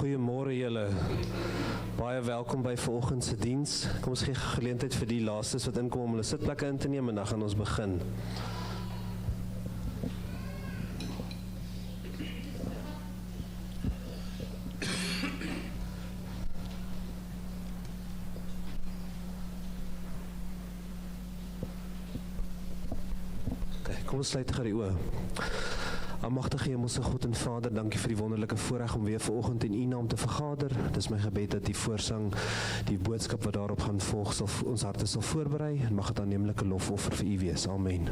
Goeiemôre julle. Baie welkom by vanoggend se diens. Kom ons gee geleentheid vir die laastes wat inkom om hulle sitplekke in te neem en dan gaan ons begin. Kom ons sluit gou die oë. Almagtige Hemelse God en Vader, dankie vir die wonderlike voorreg om weer vanoggend in U naam te vergader. Dit is my gebed dat die voorsang, die boodskap wat daarop gaan volg, sal ons harte sal voorberei en mag dit aanneemlike lofoffer vir U wees. Amen.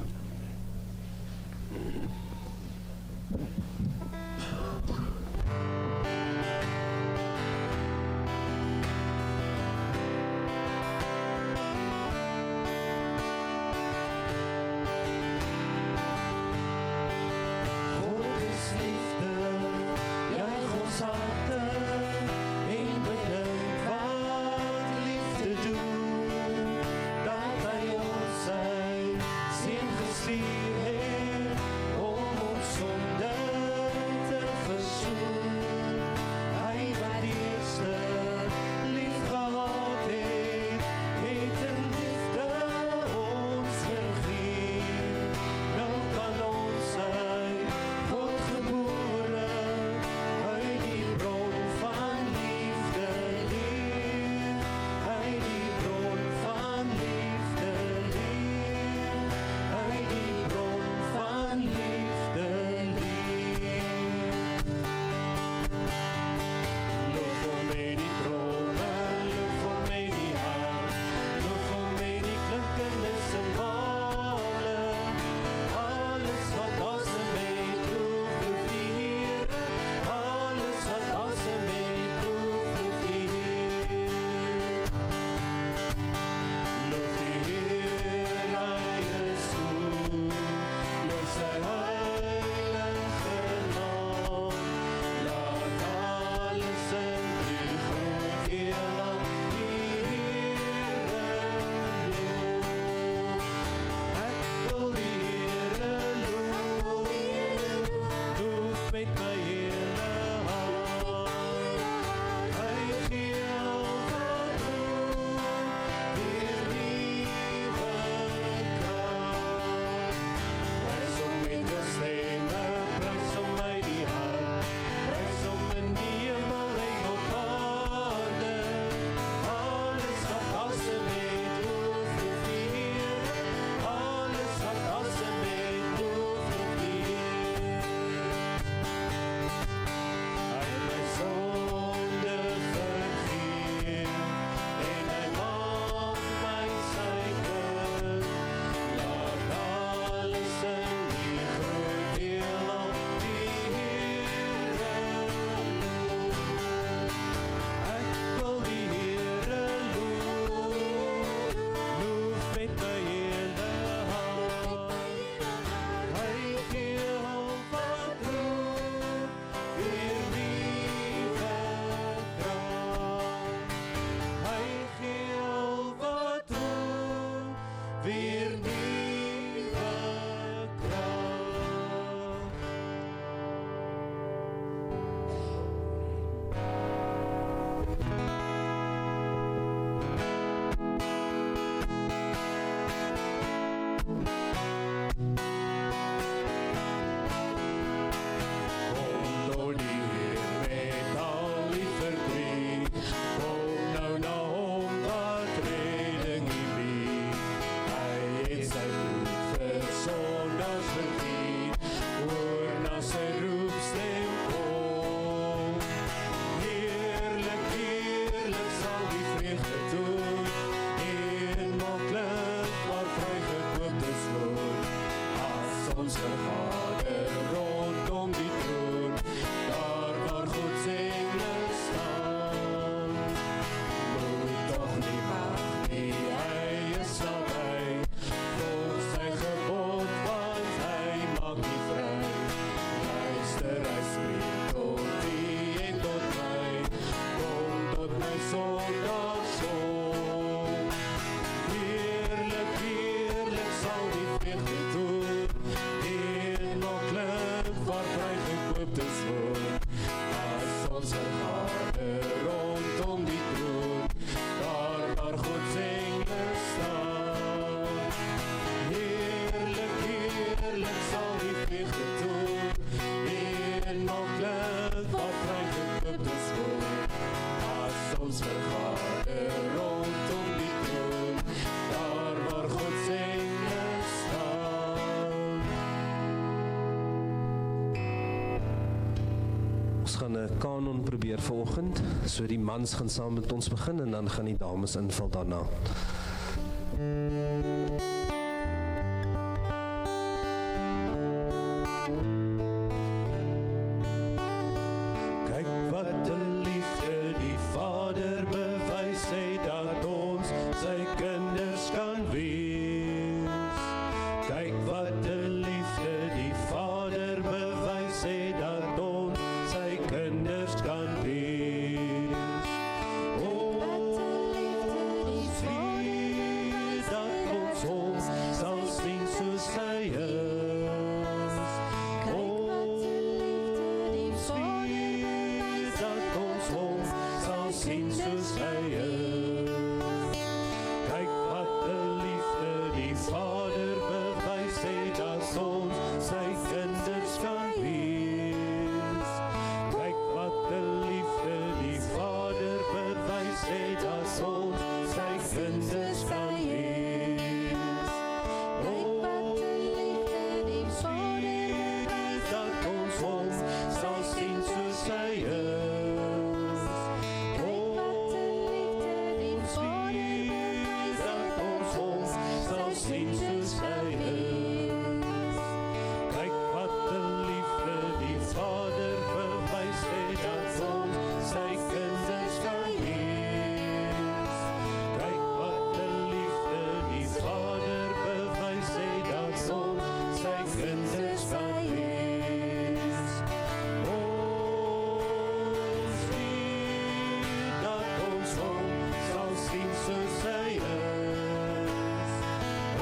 Heerlijk zal die vreugde doen. Ons gaan 'n kanon probeer vanoggend, so die mans gaan saam met ons begin en dan gaan die dames invul daarna. Kyk wat 'n liefde die Vader bewys het dat ons sy kinders kan wees. Kyk wat 'n liefde die Vader bewys het dat ons sy kinders kan wees. Ons weet dat ons hom sal sien soos hy is. Ons weet dat ons hom sal sien soos hy is. Kyk wat 'n liefde die Vader bewys het dat ons sy kinders kan wees. Kyk wat 'n liefde die Vader bewys het dat ons sy kinders kan wees. Ons weet dat ons hom sal sien soos hy is. Ons weet dat ons hom sal sien soos hy is. Kyk wat 'n liefde die Vader bewys het dat ons sy kinders kan wees. Kyk wat 'n liefde die Vader bewys het dat ons sy kinders kan wees. Ons weet dat ons hom sal sien soos hy is.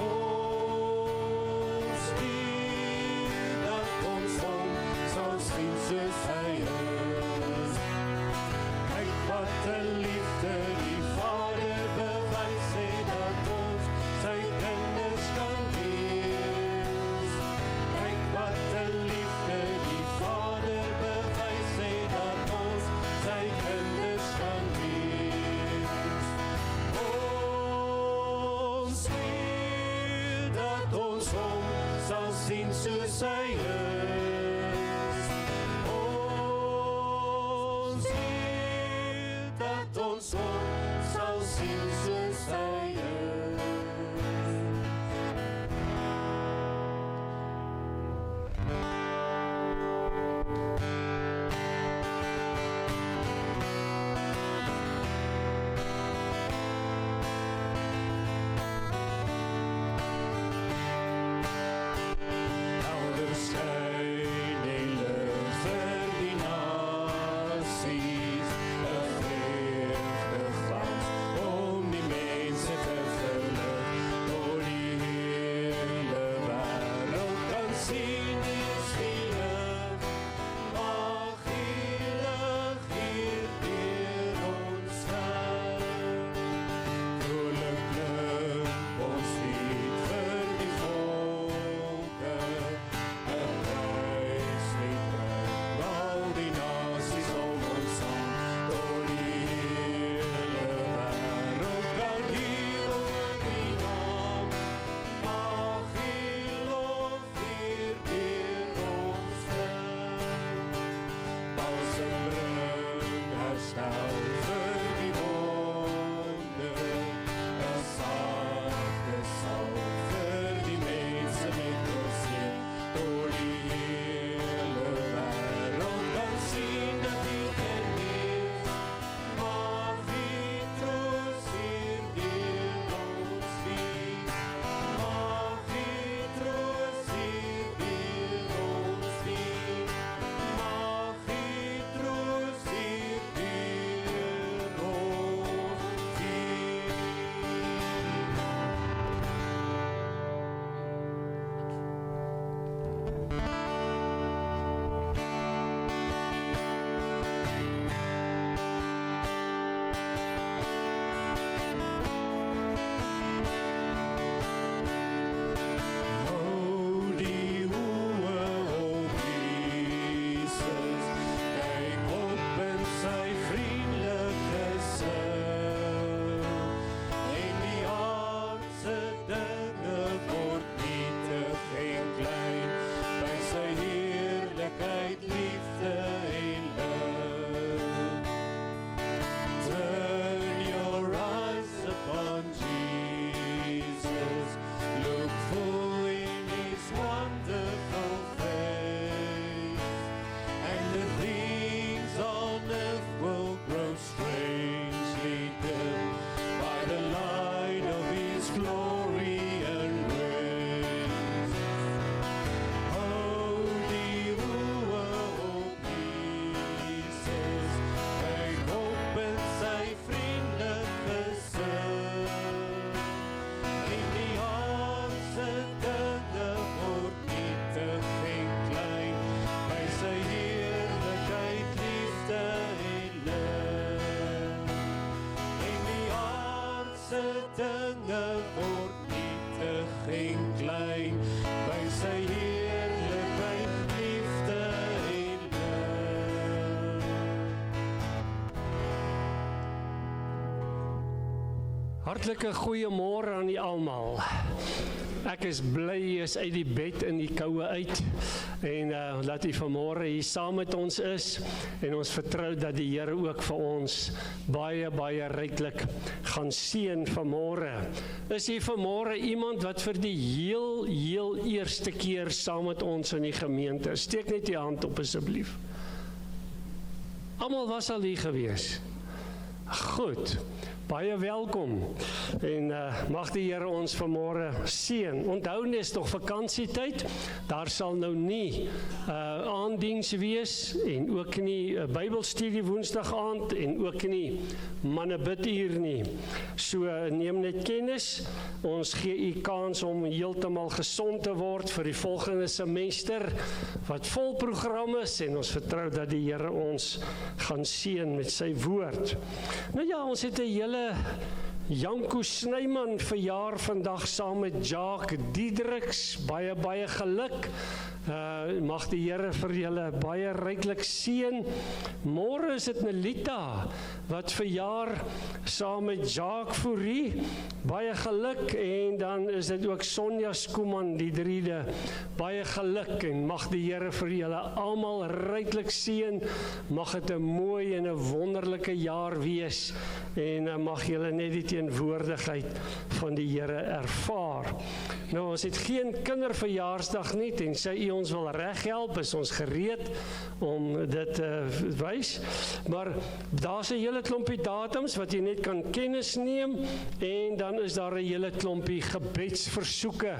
Ons weet dat ons hom sal sien soos hy is. Kyk wat 'n liefde die Vader bewys het dat ons sy kinders kan wees. Kyk wat 'n liefde die Vader bewys het dat ons sy kinders kan wees. Ons weet dat ons hom sal sien soos hy is. Ons weet dat ons hom sal sien soos hy is. Ouders skyn en lig vir die nasies, 'n vreugde glans om die mense te dinge word nietig en klein, by sy heerlikheid, liefde en lig. Hartlike goeiemôre aan die almal. Ek is bly jy is uit die bed in die koue uit en dat u vanmôre hier saam met ons is en ons vertrou dat die Here ook vir ons baie ryklik gaan seën vanmôre. Is hier vanmôre iemand wat vir die heel eerste keer saam met ons in die gemeente is? Steek net die hand op asseblief. Almal was al hier gewees. Goed. Baie welkom en mag die Here ons vanmôre seën. Onthou net, is nog vakansietyd, daar sal nou nie aanddiens wees en ook nie Bybelstudie Woensdag aand en ook nie mannebidduur nie. So neem net kennis, ons gee u kans om heeltemal gesond te word vir die volgende semester wat vol program is en ons vertrou dat die Here ons gaan seën met sy woord. Nou ja, ons het 'n hele Janko Snyman verjaar vandag saam met Jacques Diedriks, baie geluk. Mag die Here vir julle baie ryklik seën. Môre is dit Nelita wat verjaar saam met Jacques Fourie, baie geluk. En dan is dit ook Sonja Skuman, die driede, baie geluk. En mag die Here vir julle almal ryklik seën. Mag dit 'n mooi en 'n wonderlike jaar wees en mag julle net die teenwoordigheid van die Here ervaar. Nou, ons het geen kinderverjaarsdag nie, tensy u ons wil reghelp, is ons gereed om dit te wys. Maar daar's 'n hele klompie datums wat jy net kan kennis neem en dan is daar 'n hele klompie gebedsversoeke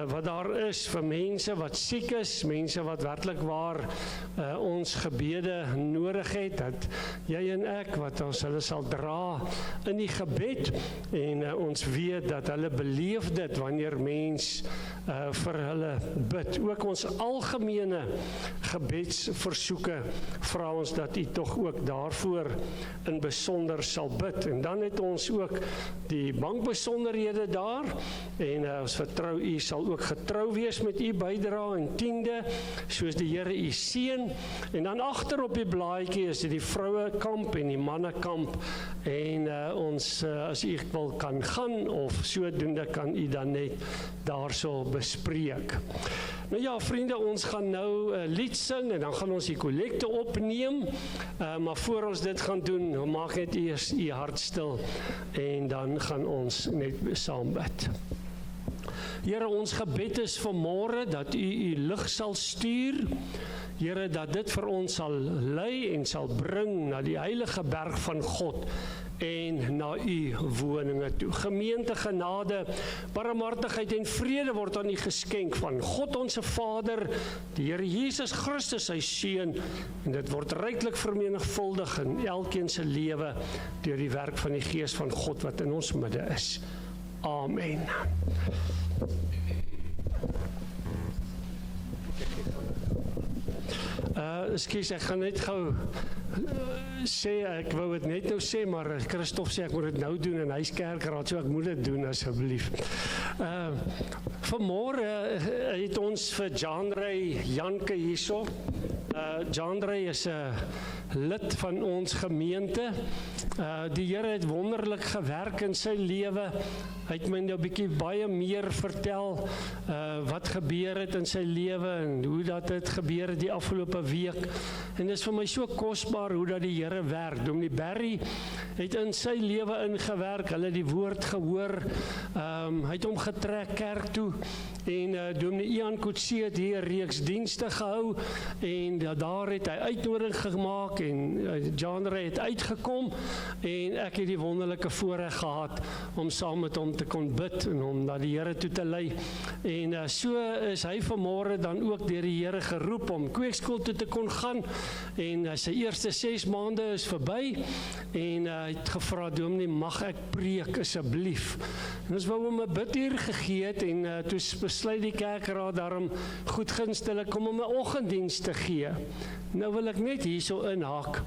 wat daar is vir mense wat siek is, mense wat werklik waar ons gebede nodig het, dat jy en ek wat ons hulle sal dra in die gebed en ons weet dat hulle beleef dit wanneer mens vir hulle bid. Ook ons algemene gebedsversoeke vra ons dat u tog ook daarvoor in besonder sal bid. En dan het ons ook die bankbesonderhede daar en ons vertrou u sal ook getrou wees met u bydrae en tiende, soos die Here u seën. En dan agter op die blaadjie is dit die vrouekamp en die mannekamp en ons as u wil kan gaan of sodoende kan u dan net daarso bespreek. Nou ja, vriende, ons gaan nou lied sing en dan gaan ons die kollekte opneem, maar voor ons dit gaan doen, maak net eers u hart stil en dan gaan ons net saam bid. Here, ons gebed is vanmôre dat u lig sal stuur, Here, dat dit vir ons sal lei en sal bring na die heilige berg van God en na u woninge toe. Gemeente, genade, barmhartigheid en vrede word aan u geskenk van God ons Vader, die Here Jesus Christus sy Seun, en dit word ryklik vermenigvuldig in elkeen se lewe deur die werk van die Gees van God wat in ons midde is. Amen. Ekskuus, ek gaan net gou sê, ek wou dit net nou sê, maar Christof sê ek moet dit nou doen en hy's kerkraad, so ek moet dit doen asseblief. Vanmôre het ons vir Janrey Janke hierso. Janrey is 'n lid van ons gemeente. Die Here het wonderlik gewerk in sy lewe. Hy het my nou 'n bietjie baie meer vertel wat gebeur het in sy lewe en hoe dat dit gebeur het die afgelope week. En dit is vir my so kosbaar hoe dat die Here werk. Dominee Barry het in sy lewe ingewerk, hulle het die woord gehoor, hy het hom getrek kerk toe en Dominee Ian Kutse het hier 'n reeks dienste gehou en daar het hy uitnodiging gemaak en Janrey het uitgekom en ek het die wonderlike voorreg gehad om saam met hom te kon bid en hom na die Here toe te lei. En so is hy vanmôre dan ook deur die Here geroep om kweekskool toe te kon gaan en sy eerste 6 maande is verby en hy het gevra, Dominee, mag ek preek asseblief? En ons wou hom 'n biduur gegee het en toe besluit die kerkraad daarom goedgunstig om hom 'n oggenddiens te gee. Nou wil ek net hierso inhak.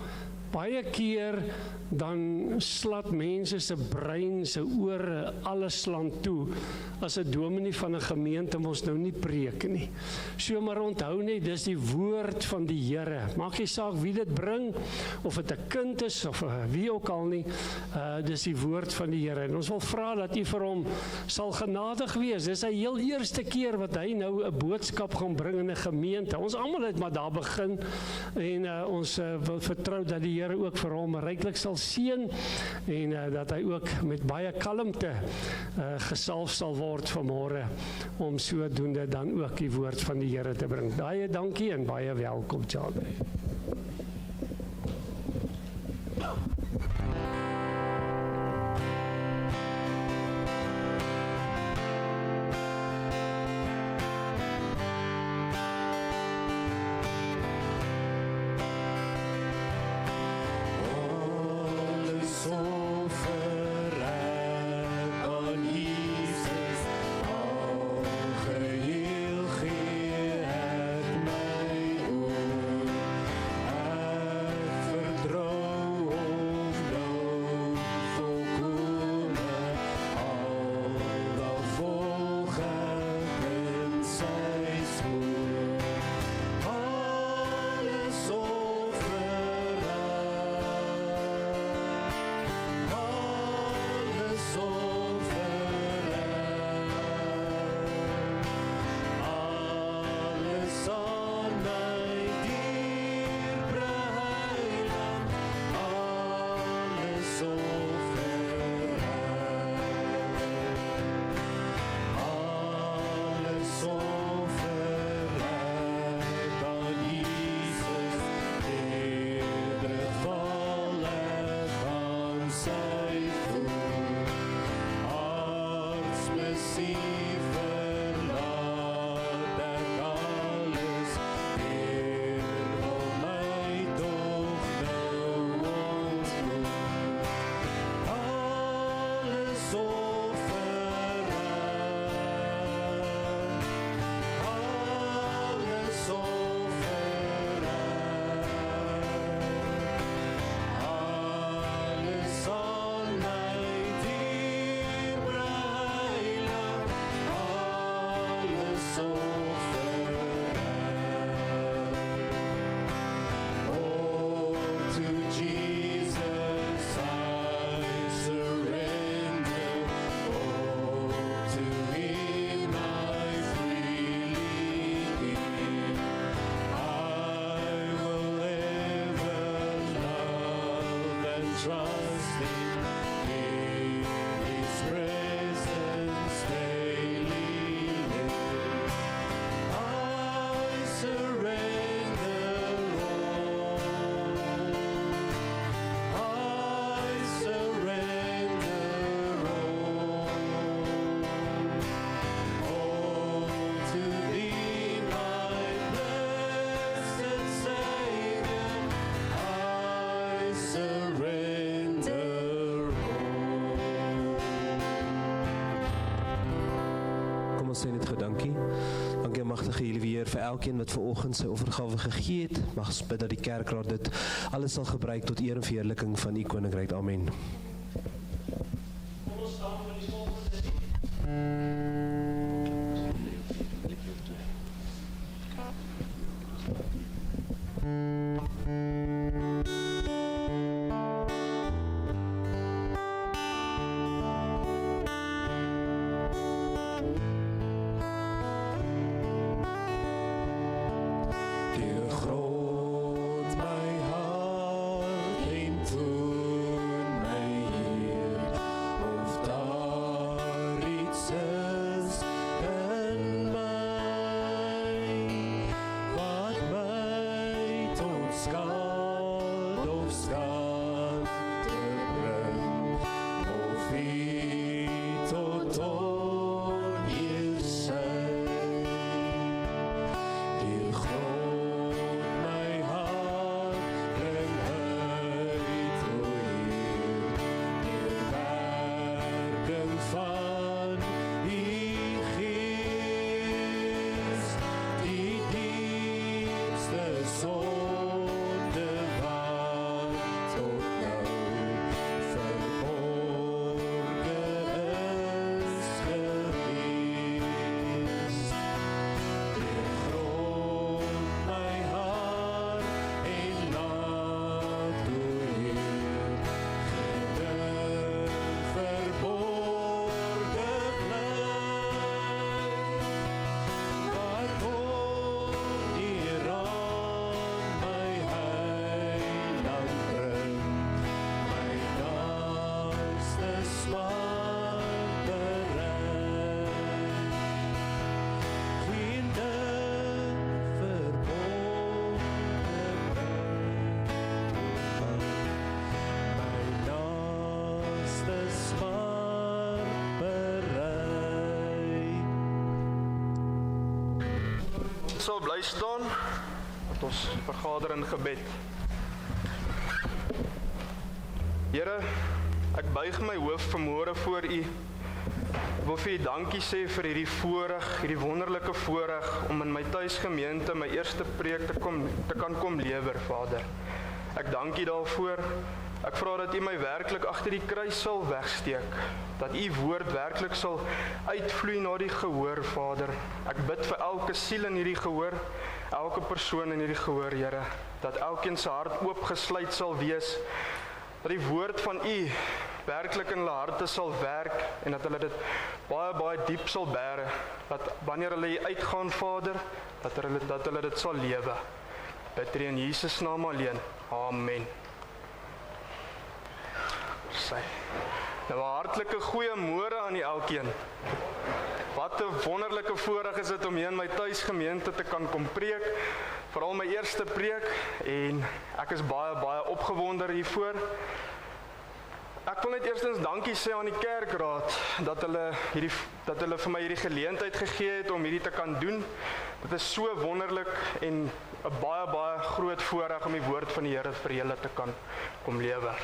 baie keer dan slat mense se brein, se ore, alles slaan toe, as 'n dominee van 'n gemeente ons nou nie preek nie. So maar onthou net, dis die woord van die Here. Maak nie saak wie dit bring, of dit 'n kind is, of wie ook al nie, dis die woord van die Here. En ons wil vra dat u vir hom sal genadig wees. Dis sy heel eerste keer wat hy nou 'n boodskap gaan bring in 'n gemeente. Ons almal het maar daar begin, en ons wil vertrou dat die Here ook vir hom ryklik sal seën, en dat hy ook met baie kalmte gesalf sal word vanmôre, om sodoende dan ook die woord van die Here te bring. Baie dankie en baie welkom, Charlie. Sê net gedankie. Dankie magtige Here Heer vir elkeen wat vanoggend sy offergawe gegee het. Mag ons bid dat die kerkraad dit alles sal gebruik tot eer en verheerliking van u koninkryk. Amen. Kom ons staan vir die volgende lied. Groot my hart en toen my sal bly staan, dat ons vergader in gebed. Here, ek buig my hoof vanmôre voor U. Ek wil vir U dankie sê vir hierdie voorreg, hierdie wonderlike voorreg om in my tuisgemeente my eerste preek te kan kom lewer, Vader. Ek dank U daarvoor. Ek vra dat U my werklik agter die kruis sal wegsteek, dat U woord werklik sal uitvloei na die gehoor, Vader. Ek bid vir elke siel in hierdie gehoor, elke persoon in hierdie gehoor, Here, dat elkeen se hart oopgesluit sal wees, dat die woord van U werklik in hulle harte sal werk en dat hulle dit baie, baie diep sal bære, dat wanneer hulle hier uitgaan, Vader, dat hulle dit sal lewe. Bid in Jesus naam alleen. Amen. Nou 'n hartlike goeiemôre aan die elkeen. Wat 'n wonderlike voorreg is dit om hier in my tuisgemeente te kan kom preek, veral my eerste preek, en ek is baie, baie opgewonde hiervoor. Ek wil net eerstens dankie sê aan die kerkraad dat hulle vir my hierdie geleentheid gegee het om hierdie te kan doen. Dit is so wonderlik en 'n baie, baie groot voorreg om die woord van die Here vir julle te kan kom lewer.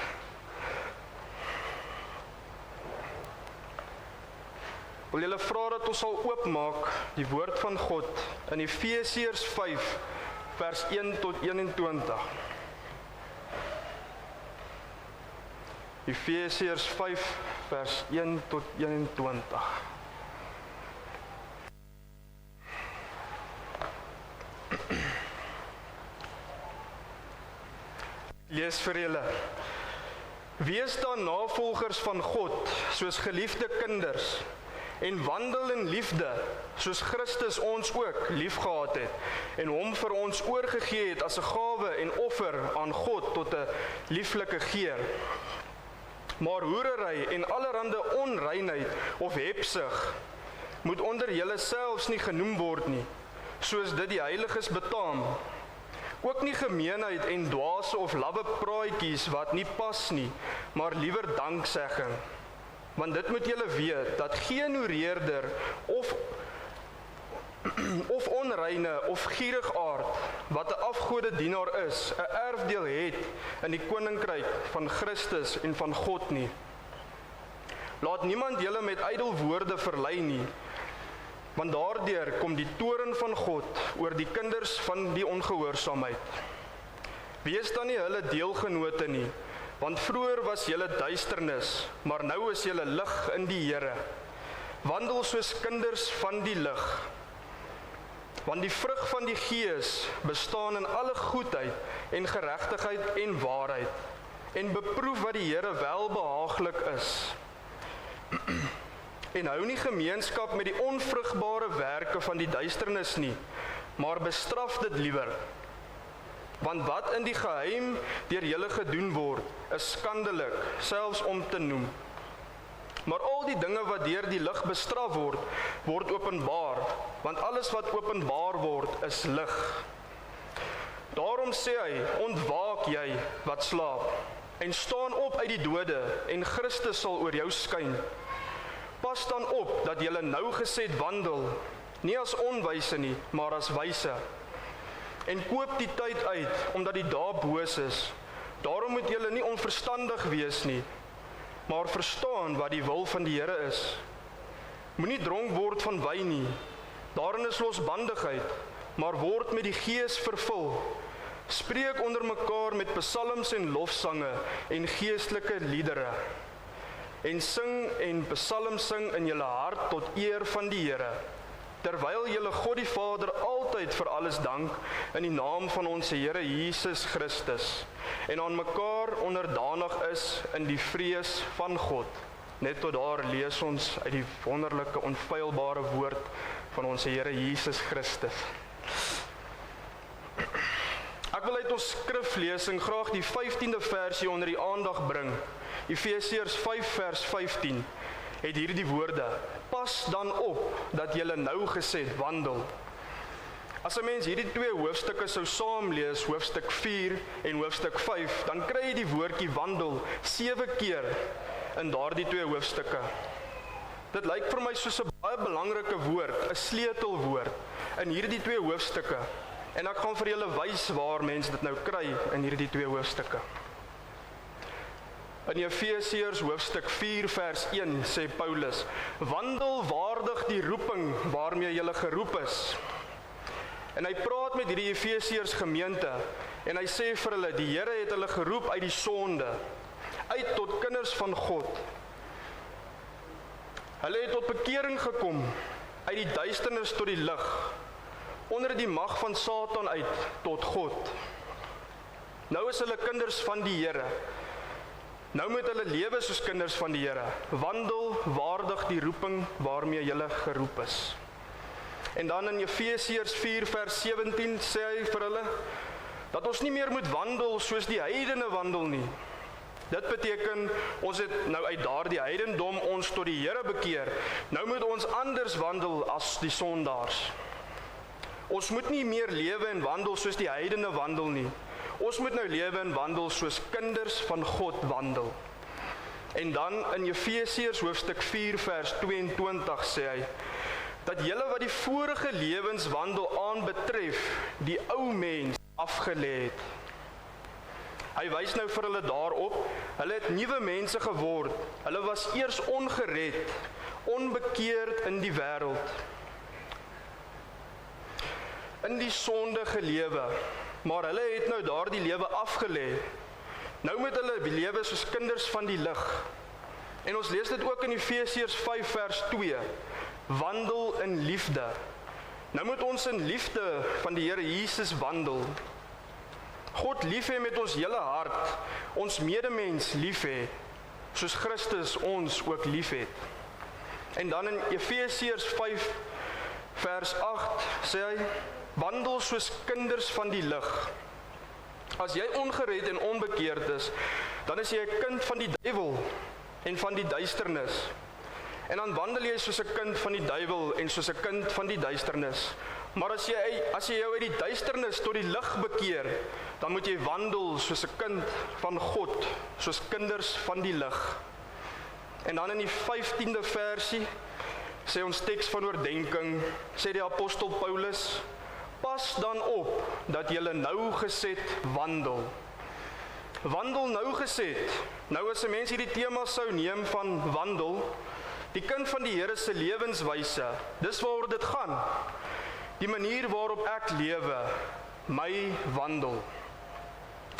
Wil julle vra dat ons sal oopmaak die woord van God in Efesiërs 5 vers 1 tot 21. Efesiërs 5 vers 1 tot 21. Lees vir julle. Wees dan navolgers van God, soos geliefde kinders, en wandel in liefde, soos Christus ons ook liefgehad het, en hom vir ons oorgegee het as 'n gawe en offer aan God tot 'n lieflike geur. Maar hoerery en allerhande onreinheid of hebsug moet onder julle selfs nie genoem word nie, soos dit die heiliges betaam. Ook nie gemeenheid en dwaase of lawwe praatjies wat nie pas nie, maar liewer danksegging. Want dit moet julle weet, dat geen hoereerder of onreine of gierigaard, wat 'n afgodedienaar is, 'n erfdeel het in die koninkryk van Christus en van God nie. Laat niemand julle met ydel woorde verlei nie, want daardeur kom die toorn van God oor die kinders van die ongehoorsaamheid. Wees dan nie hulle deelgenote nie, want vroeër was julle duisternis, maar nou is julle lig in die Here. Wandel soos kinders van die lig. Want die vrug van die Gees bestaan in alle goedheid en geregtigheid en waarheid, en beproef wat die Here welbehaaglik is. En hou nie gemeenskap met die onvrugbare werke van die duisternis nie, maar bestraf dit liewer. Want wat in die geheim deur julle gedoen word, is skandelik, selfs om te noem. Maar al die dinge wat deur die lig bestraf word, word openbaar, want alles wat openbaar word, is lig. Daarom sê hy, ontwaak jy wat slaap, en staan op uit die dode, en Christus sal oor jou skyn. Pas dan op, dat julle nougeset wandel, nie as onwyse nie, maar as wyse. En koop die tyd uit, omdat die dae boos is. Daarom moet julle nie onverstandig wees nie, maar verstaan wat die wil van die Here is. Moenie dronk word van wyn nie, daarin is losbandigheid, maar word met die Gees vervul. Spreek onder mekaar met psalms en lofsange en geestelike liedere. En sing en psalms sing in julle hart tot eer van die Here. Terwyl julle God die Vader altyd vir alles dank in die naam van ons Here Jesus Christus, en aan mekaar onderdanig is in die vrees van God. Net tot daar lees ons uit die wonderlike, onfeilbare woord van ons Here Jesus Christus. Ek wil uit ons skriflesing graag die 15de versie onder die aandag bring. Efesiërs 5 vers 15 het hierdie woorde: Pas dan op dat julle nougeset wandel. As 'n mens hierdie twee hoofstukke sou saamlees, hoofstuk 4 en hoofstuk 5, dan kry jy die woordjie wandel 7 keer in daardie twee hoofstukke. Dit lyk vir my soos 'n baie belangrike woord, 'n sleutelwoord, in hierdie 2 hoofstukke. En ek gaan vir julle wys waar mense dit nou kry in hierdie 2 hoofstukke. In Efesiërs hoofstuk 4 vers 1 sê Paulus: "Wandel waardig die roeping waarmee julle geroep is." En hy praat met hierdie Efesiërs gemeente en hy sê vir hulle, die Here het hulle geroep uit die sonde, uit tot kinders van God. Hulle het tot bekering gekom, uit die duisternis tot die lig, onder die mag van Satan uit tot God. Nou is hulle kinders van die Here. Nou moet hulle lewe soos kinders van die Here, wandel waardig die roeping waarmee julle geroep is. En dan in Efesiërs 4 vers 17 sê hy vir hulle, dat ons nie meer moet wandel soos die heidene wandel nie. Dit beteken, ons het nou uit daardie heidendom ons tot die Here bekeer. Nou moet ons anders wandel as die sondaars. Ons moet nie meer lewe en wandel soos die heidene wandel nie. Ons moet nou lewe en wandel soos kinders van God wandel. En dan in Efesiërs hoofstuk 4 vers 22 sê hy, dat julle wat die vorige lewenswandel aanbetref, die ou mens afgelê het. Hy wys nou vir hulle daarop, hulle het nuwe mense geword, hulle was eers ongered, onbekeerd in die wêreld, in die sonde gelewe, maar hulle het nou daardie lewe afgelê. Nou moet hulle lewe soos kinders van die lig. En ons lees dit ook in Efesiërs 5 vers 2, wandel in liefde. Nou moet ons in liefde van die Here Jesus wandel. God lief hê met ons hele hart, ons medemens lief hê, soos Christus ons ook lief het. En dan in Efesiërs 5 vers 8 sê hy, wandel soos kinders van die lig. As jy ongered en onbekeerd is, dan is jy 'n kind van die duiwel en van die duisternis. En dan wandel jy soos 'n kind van die duiwel en soos 'n kind van die duisternis. Maar as jy jou uit die duisternis tot die lig bekeer, dan moet jy wandel soos 'n kind van God, soos kinders van die lig. En dan in die 15de versie sê ons teks van oordenking, sê die apostel Paulus, pas dan op dat julle nougeset wandel. Wandel nougeset. Nou as 'n mens hierdie tema sou neem van wandel, die kind van die Here se lewenswyse, dis waaroor dit gaan. Die manier waarop ek lewe, my wandel.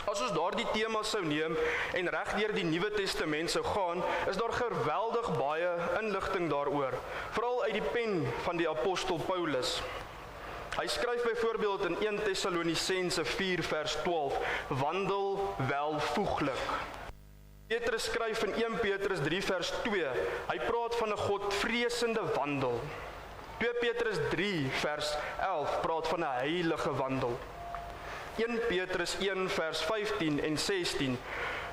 As ons daardie tema sou neem en reg deur die Nuwe Testament sou gaan, is daar geweldig baie inligting daaroor, veral uit die pen van die apostel Paulus. Hy skryf byvoorbeeld in 1 Tessalonisense 4 vers 12, wandel welvoeglik. Petrus skryf in 1 Petrus 3 vers 2, hy praat van 'n godvreesende wandel. 2 Petrus 3 vers 11 praat van 'n heilige wandel. 1 Petrus 1 vers 15 en 16,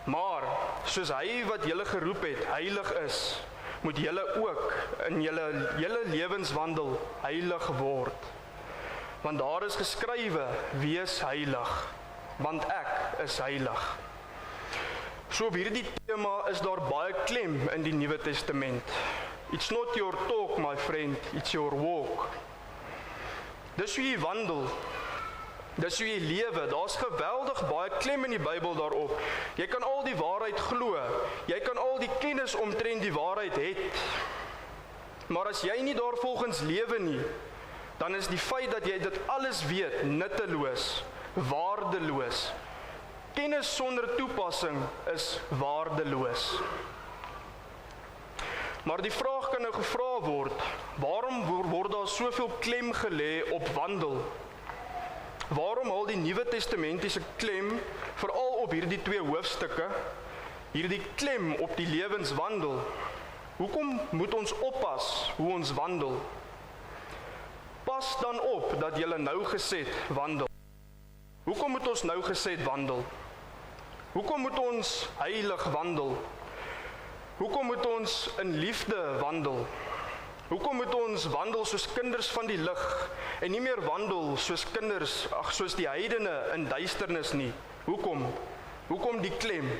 maar soos hy wat julle geroep het heilig is, moet julle ook in julle lewenswandel heilig word. Want daar is geskrywe, wees heilig, want ek is heilig. So op hierdie tema is daar baie klem in die Nuwe Testament. It's not your talk, my friend, it's your walk. Dis hoe jy wandel, dis hoe jy lewe, daar's geweldig baie klem in die Bybel daarop. Jy kan al die waarheid glo, jy kan al die kennis omtrent die waarheid het, maar as jy nie daarvolgens lewe nie, dan is die feit dat jy dit alles weet, nutteloos, waardeloos. Kennis sonder toepassing is waardeloos. Maar die vraag kan nou gevra word, waarom word daar soveel klem gelê op wandel? Waarom haal die Nuwe Testamentiese klem, veral op hierdie 2 hoofstukke, hierdie klem op die lewenswandel? Hoekom moet ons oppas hoe ons wandel? Pas dan op dat julle nougeset wandel. Hoekom moet ons nougeset wandel? Hoekom moet ons heilig wandel? Hoekom moet ons in liefde wandel? Hoekom moet ons wandel soos kinders van die lig en nie meer wandel soos kinders, soos die heidene in duisternis nie? Hoekom? Hoekom die klem?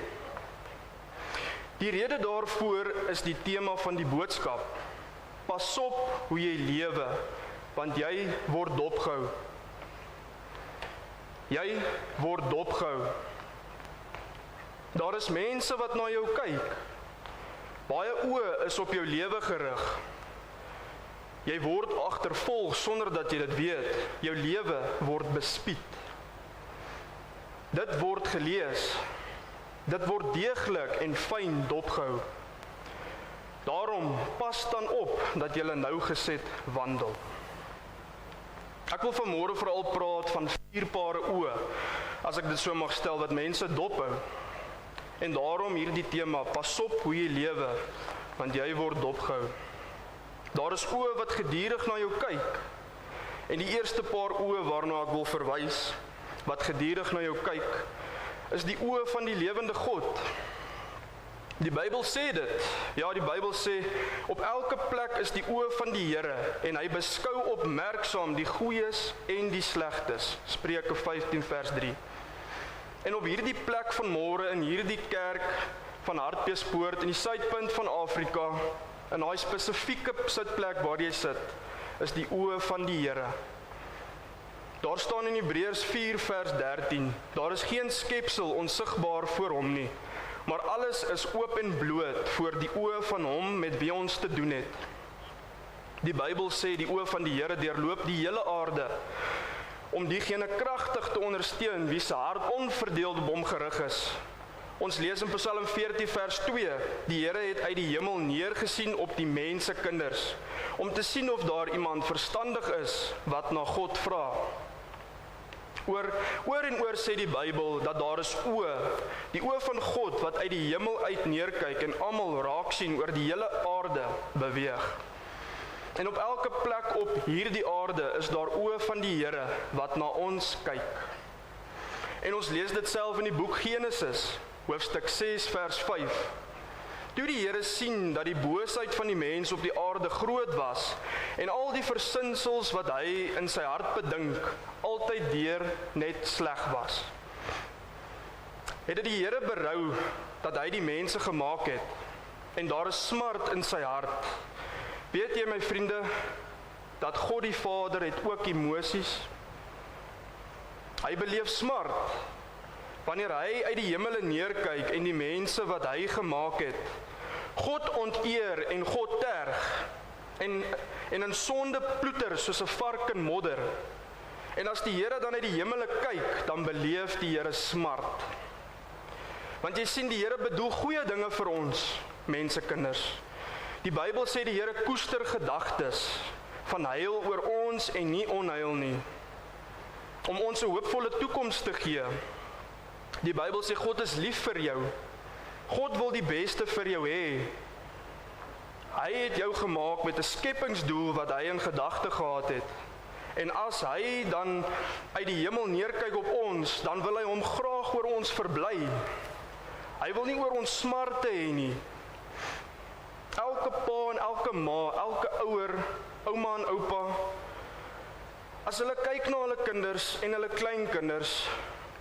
Die rede daarvoor is die tema van die boodskap. Pas op hoe jy lewe, want jy word dopgehou. Jy word dopgehou. Daar is mense wat na jou kyk. Baie oë is op jou lewe gerig. Jy word agtervolg sonder dat jy dit weet. Jou lewe word bespied. Dit word gelees. Dit word deeglik en fyn dopgehou. Daarom pas dan op dat jy nou geset wandel. Ek wil vanmôre veral praat van 4 pare oë, as ek dit so mag stel, wat mense dophou. En daarom hierdie tema, pas op hoe jy lewe, want jy word dopgehou. Daar is oë wat gedurig na jou kyk. En die eerste paar oë waarna ek wil verwys, wat gedurig na jou kyk, is die oë van die lewende God. Die Bybel sê dit. Ja, die Bybel sê, op elke plek is die oë van die Here, en hy beskou opmerksaam die goeies en die slegtes. Spreuke 15 vers 3. En op hierdie plek vanmôre, in hierdie kerk van Hartbeespoort, in die suidpunt van Afrika, in daai spesifieke sitplek waar jy sit, is die oë van die Here. Daar staan in Hebreërs 4 vers 13, daar is geen skepsel onsigbaar voor hom nie, maar alles is oop en bloot voor die oë van hom met wie ons te doen het. Die Bybel sê die oë van die Here deurloop die hele aarde, om diegene kragtig te ondersteun wie se hart onverdeeld op hom gerig is. Ons lees in Psalm 14 vers 2, die Here het uit die hemel neergesien op die mense kinders, om te sien of daar iemand verstandig is wat na God vra. Oor en oor sê die Bybel dat daar is oë, die oë van God wat uit die hemel uit neerkyk en almal raak sien oor die hele aarde beweeg. En op elke plek op hierdie aarde is daar oë van die Here wat na ons kyk. En ons lees dit self in die boek Genesis, hoofstuk 6 vers 5. Toe die Here sien dat die boosheid van die mens op die aarde groot was en al die versinsels wat hy in sy hart bedink, altyd deur net sleg was, het die Here berou dat hy die mense gemaak het en daar is smart in sy hart. Weet jy my vriende, dat God die Vader het ook emosies? Hy beleef smart wanneer hy uit die hemele neerkyk en die mense wat hy gemaak het, God onteer en God terg, en in sonde ploeter soos 'n vark in modder. En as die Here dan uit die hemele kyk, dan beleef die Here smart. Want jy sien, die Here bedoel goeie dinge vir ons, mensekinders. Die Bybel sê die Here koester gedagtes van heil oor ons en nie onheil nie, om ons 'n hoopvolle toekoms te gee. Die Bybel sê God is lief vir jou. God wil die beste vir jou hê. Hy het jou gemaak met 'n skepingsdoel wat hy in gedagte gehad het. En as hy dan uit die hemel neerkyk op ons, dan wil hy hom graag oor ons verbly. Hy wil nie oor ons smarte hê nie. Elke pa en elke ma, elke ouer, ouma en oupa, as hulle kyk na hulle kinders en hulle kleinkinders,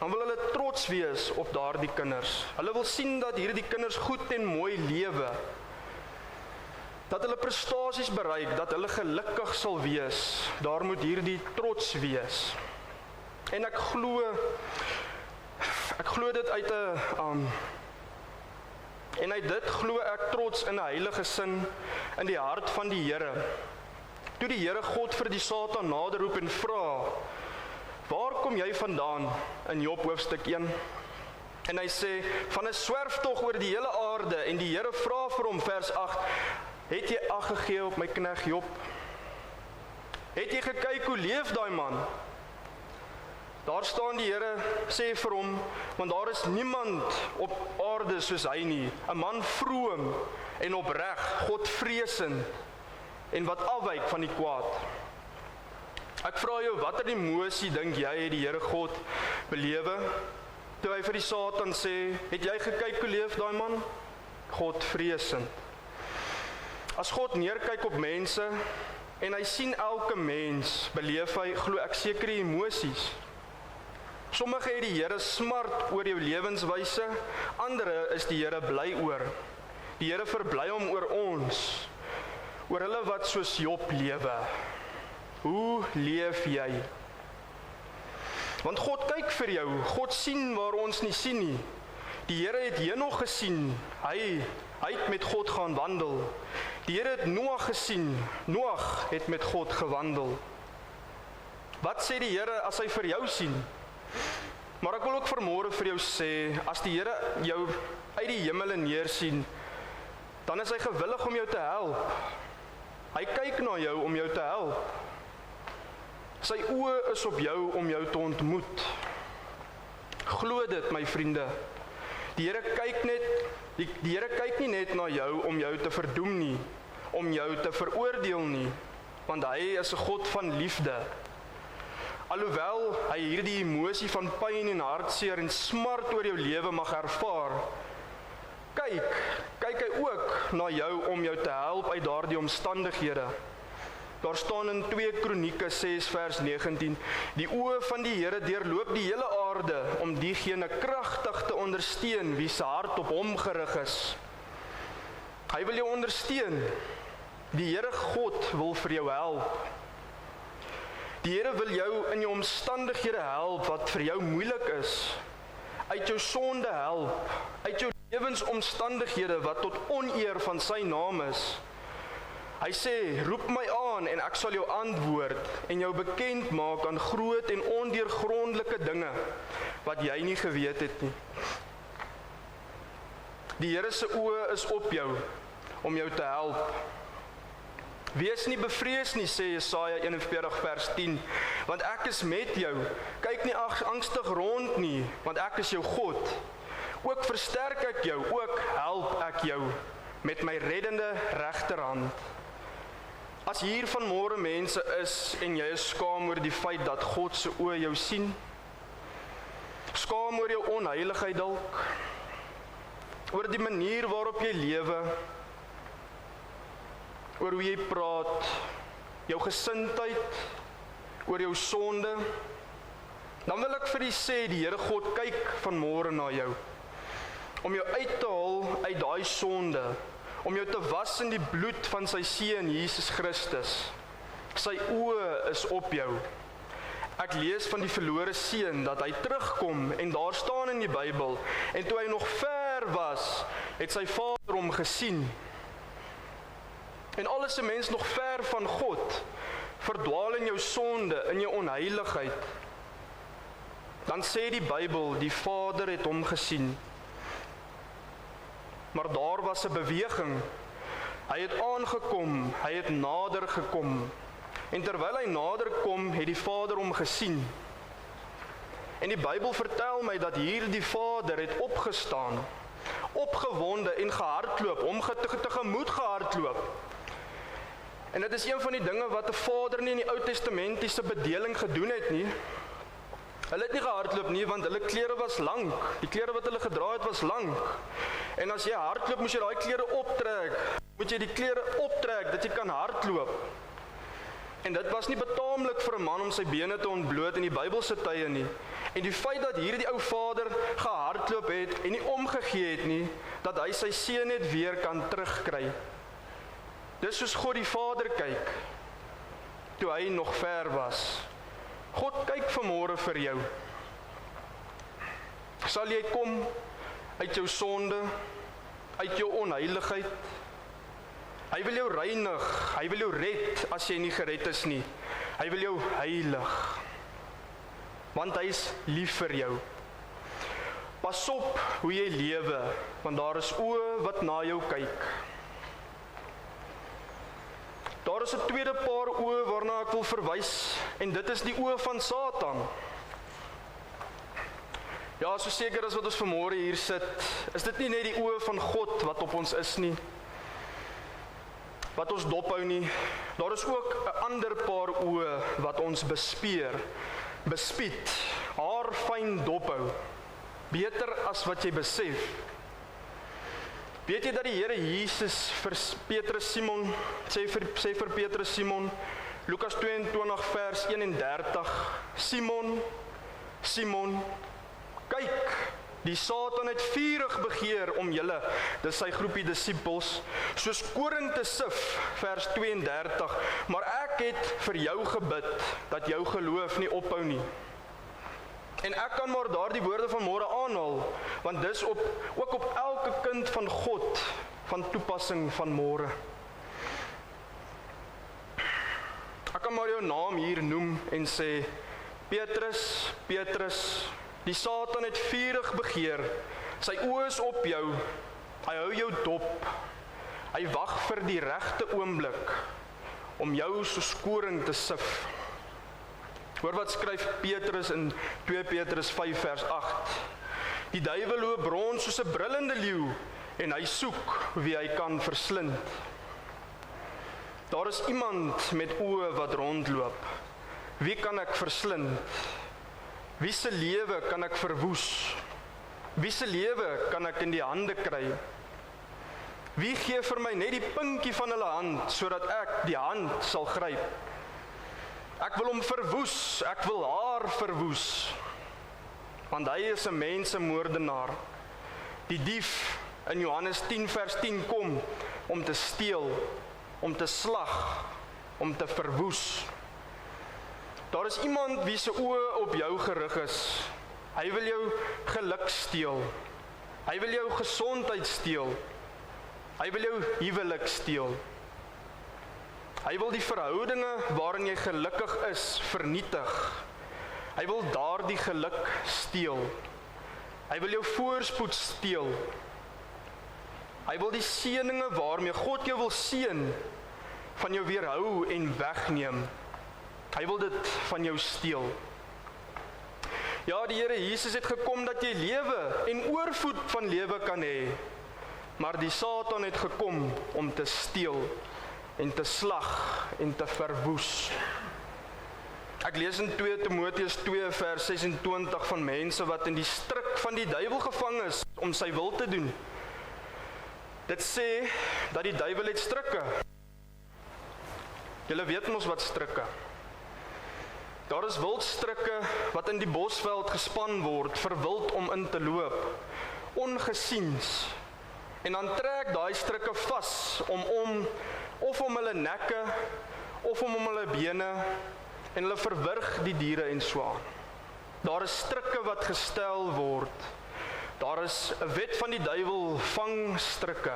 dan wil hulle trots wees op daardie kinders. Hulle wil sien dat hierdie kinders goed en mooi lewe, dat hulle prestasies bereik, dat hulle gelukkig sal wees. Daar moet hierdie trots wees. En ek glo dit uit 'n en uit dit glo ek trots in 'n heilige sin in die hart van die Here. Toe die Here God vir die Satan naderroep en vra, waar kom jy vandaan, in Job hoofstuk 1? En hy sê, van 'n swerftog oor die hele aarde, en die Here vra vir hom, vers 8, het jy ag gegee op my knegt Job? Het jy gekyk hoe leef daai man? Daar staan die Here, sê vir hom, want daar is niemand op aarde soos hy nie, 'n man vroom en opreg, Godvreesend, en wat afwyk van die kwaad. Ek vra jou, watter emosie dink jy het die Here God belewe, toe hy vir die Satan sê, het jy gekyk hoe leef daai man? Godvreesend. As God neerkyk op mense, en hy sien elke mens, beleef hy, glo ek, sekere emosies. Sommige het die Here smart oor jou lewenswyse, ander is die Here bly oor. Die Here verbly hom oor ons, oor hulle wat soos Job lewe. Hoe leef jy? Want God kyk vir jou, God sien waar ons nie sien nie. Die Here het Henog gesien, hy het met God gaan wandel. Die Here het Noag gesien, Noag het met God gewandel. Wat sê die Here as hy vir jou sien? Maar ek wil ook vanmôre vir jou sê, as die Here jou uit die hemele neersien, dan is hy gewillig om jou te help. Hy kyk na jou om jou te help. Sy oë is op jou om jou te ontmoet. Glo dit, my vriende. Die Here kyk nie net na jou om jou te verdoem nie, om jou te veroordeel nie, want hy is 'n God van liefde. Alhoewel hy hierdie emosie van pyn en hartseer en smart oor jou lewe mag ervaar, kyk hy ook na jou om jou te help uit daardie omstandighede. Daar staan in 2 Kronieke 6 vers 19, die oë van die Here deurloop die hele aarde om diegene kragtig te ondersteun wie se hart op hom gerig is. Hy wil jou ondersteun. Die Here God wil vir jou help. Die Here wil jou in jou omstandighede help wat vir jou moeilik is. Uit jou sonde help, uit jou lewensomstandighede wat tot oneer van sy naam is. Hy sê, roep my aan en ek sal jou antwoord en jou bekend maak aan groot en ondeurgrondelike dinge wat jy nie geweet het nie. Die Here se oë is op jou om jou te help. Wees nie bevrees nie, sê Jesaja 41 vers 10, want ek is met jou. Kyk nie angstig rond nie, want ek is jou God. Ook versterk ek jou, ook help ek jou met my reddende regterhand. As hier vanmôre mense is en jy is skaam oor die feit dat God se oë jou sien, skaam oor jou onheiligheid dalk, oor die manier waarop jy lewe, oor hoe jy praat, jou gesindheid, oor jou sonde, dan wil ek vir u sê, die Here God kyk vanmôre na jou, om jou uit te haal uit daai sonde, om jou te was in die bloed van sy seun Jesus Christus. Sy oë is op jou. Ek lees van die verlore seun, dat hy terugkom, en daar staan in die Bybel, en toe hy nog ver was, het sy vader hom gesien. En al is 'n mens nog ver van God, verdwaal in jou sonde, in jou onheiligheid, dan sê die Bybel, die Vader het hom gesien. Maar daar was 'n beweging. Hy het aangekom, hy het nader gekom. En terwyl hy nader kom, het die Vader hom gesien. En die Bybel vertel my dat hier die Vader het opgestaan, opgewonde en gehardloop, hom tegemoet gehardloop. En dit is een van die dinge wat 'n vader nie in die Ou Testamentiese bedeling gedoen het nie. Hulle het nie gehardloop nie, want hulle klere was lank. Die klere wat hulle gedra het was lank. En as jy hardloop, moet jy daai klere optrek. Moet jy die klere optrek, dat jy kan hardloop. En dit was nie betaamlik vir 'n man om sy bene te ontbloot in die Bybelse tye nie. En die feit dat hierdie ou vader gehardloop het en nie omgegee het nie, dat hy sy seun net weer kan terugkry. Dis soos God die Vader kyk, toe hy nog ver was. God kyk vanmôre vir jou. Sal jy kom uit jou sonde, uit jou onheiligheid? Hy wil jou reinig, hy wil jou red as jy nie gered is nie. Hy wil jou heilig, want hy is lief vir jou. Pas op hoe jy lewe, want daar is oë wat na jou kyk. Daar is 'n tweede paar oë waarna ek wil verwys, en dit is die oë van Satan. Ja, so seker as wat ons vanmôre hier sit, is dit nie net die oë van God wat op ons is nie, wat ons dophou nie. Daar is ook 'n ander paar oë wat ons bespied, haar fyn dophou, beter as wat jy besef. Weet jy dat die Here Jesus vir Petrus Simon, sê vir Petrus Simon, Lukas 22 vers 31, Simon, Simon, kyk, Die Satan het vurig begeer om julle, dis sy groepie disippels, soos koring te sif, vers 32, maar ek het vir jou gebid, dat jou geloof nie ophou nie. En ek kan maar daardie woorde van môre aanhaal, want dis ook op elke kind van God, van toepassing van môre. Ek kan maar jou naam hier noem en sê, Petrus, Petrus, die Satan het vurig begeer, sy oë is op jou, hy hou jou dop, hy wag vir die regte oomblik, om jou soos koring te sif. Hoor wat skryf Petrus in 2 Petrus 5 vers 8. Die duiwel loop rond soos 'n brullende leeu, en hy soek wie hy kan verslind. Daar is iemand met oë wat rondloop. Wie kan ek verslind? Wie se lewe kan ek verwoes? Wie se lewe kan ek in die hande kry? Wie gee vir my net die pinkie van hulle hand, sodat ek die hand sal gryp? Ek wil hom verwoes, ek wil haar verwoes, want hy is 'n mensemoordenaar. Die dief in Johannes 10 vers 10 kom om te steel, om te slag, om te verwoes. Daar is iemand wie se oë op jou gerig is. Hy wil jou geluk steel. Hy wil jou gesondheid steel. Hy wil jou huwelik steel. Hy wil die verhoudinge waarin jy gelukkig is, vernietig. Hy wil daardie geluk steel. Hy wil jou voorspoed steel. Hy wil die seëninge waarmee God jou wil seën, van jou weerhou en wegneem. Hy wil dit van jou steel. Ja, die Here Jesus het gekom dat jy lewe en oorvloed van lewe kan hê. Maar die Satan het gekom om te steel en te slag en te verwoes. Ek lees in 2 Timoteus 2 vers 26 van mense wat in die stryk van die duiwel gevang is om sy wil te doen. Dit sê dat die duiwel het strikke. Julle weet mos wat strikke. Daar is wildstrikke wat in die bosveld gespan word, vir wild om in te loop, ongesiens. En dan trek daai strikke vas of om hulle nekke, of om hulle bene, en hulle verwrig die diere en so aan. Daar is strikke wat gestel word. Daar is 'n wet van die duiwel, vang strikke.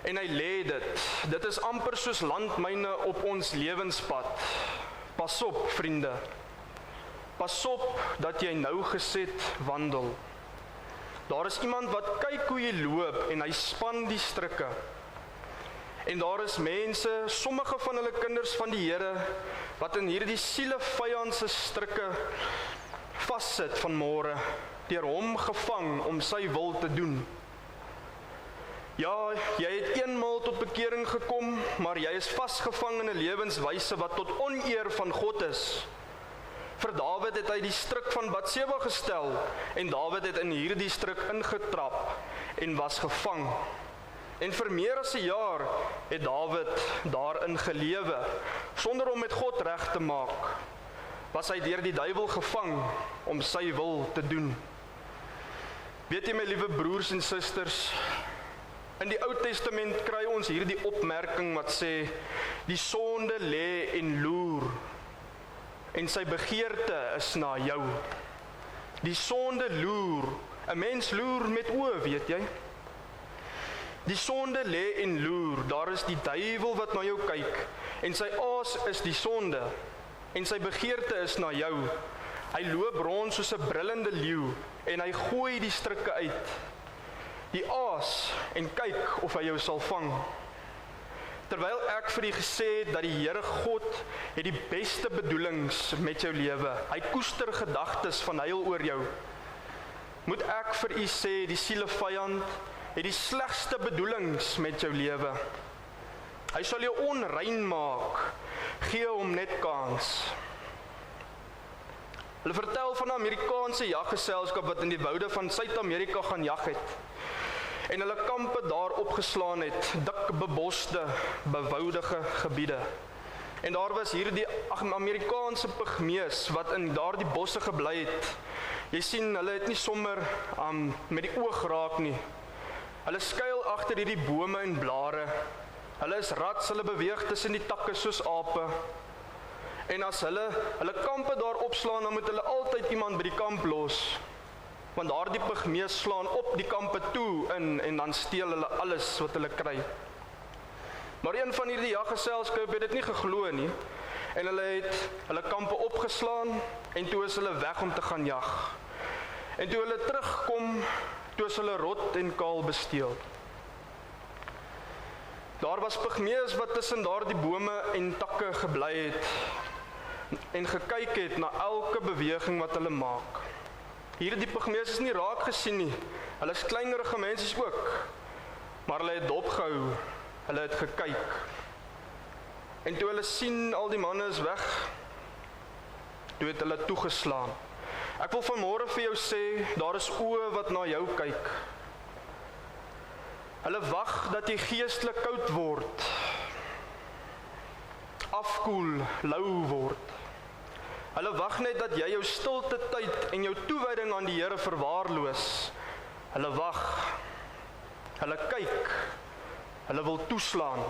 En hy lê dit. Dit is amper soos landmyne op ons lewenspad. Pas op, vriende. Pas op dat jy nou geset wandel. Daar is iemand wat kyk hoe jy loop en hy span die strikke. En daar is mense, sommige van hulle kinders van die Here, wat in hierdie sielevijandse strikke vassit van môre, deur hom gevang om sy wil te doen. Ja, jy het eenmaal tot bekering gekom, maar jy is vasgevang in 'n lewenswyse wat tot oneer van God is. Vir Dawid het hy die stryk van Batseba gestel, en Dawid het in hierdie stryk ingetrap en was gevang. En vir meer as 'n jaar het Dawid daarin gelewe, sonder om met God reg te maak, was hy deur die duiwel gevang om sy wil te doen. Weet jy, my liewe broers en susters, in die Ou Testament kry ons hierdie opmerking wat sê, die sonde lê en loer, en sy begeerte is na jou. Die sonde loer, 'n mens loer met oë, weet jy? Die sonde lê en loer, daar is die duiwel wat na jou kyk, en sy aas is die sonde, en sy begeerte is na jou. Hy loop rond soos 'n brullende leeu, en hy gooi die strikke uit, die aas, en kyk of hy jou sal vang. Terwyl ek vir u gesê het dat die Here God het die beste bedoelings met jou lewe, hy koester gedagtes van heil oor jou, moet ek vir u sê, die sielevyand het die slegste bedoelings met jou lewe. Hy sal jou onrein maak, gee hom net kans. Hulle vertel van 'n Amerikaanse jaggeselskap wat in die woude van Suid-Amerika gaan jag het, en hulle kampe daar opgeslaan het, dik beboste, bewoudige gebiede. En daar was hierdie Amerikaanse pygmees wat in daardie bosse gebly het. Jy sien, hulle het nie sommer met die oog raak nie. Hulle skuil agter hierdie bome en blare. Hulle is rats, hulle beweeg tussen die takke soos ape. En as hulle kampe daar opslaan, dan moet hulle altyd iemand by die kamp los. Want daardie pygmees slaan op die kampe toe en dan steel hulle alles wat hulle kry. Maar een van hierdie jaggeselskap het dit nie geglo nie. En hulle het hulle kampe opgeslaan en toe is hulle weg om te gaan jag. En toe hulle terugkom, toe is hulle rot en kaal besteel. Daar was pygmees wat tussen daardie bome en takke gebly het en gekyk het na elke beweging wat hulle maak. Hierdie pygmees is nie raak gesien nie. Hulle is kleinerige mense ook. Maar hulle het dopgehou. Hulle het gekyk. En toe hulle sien al die manne is weg, toe het hulle toegeslaan. Ek wil vanmôre vir jou sê, daar is oë wat na jou kyk. Hulle wag dat jy geestelik koud word, afkoel, lou word. Hulle wag net dat jy jou stilte tyd en jou toewyding aan die Here verwaarloos. Hulle wag. Hulle kyk. Hulle wil toeslaan.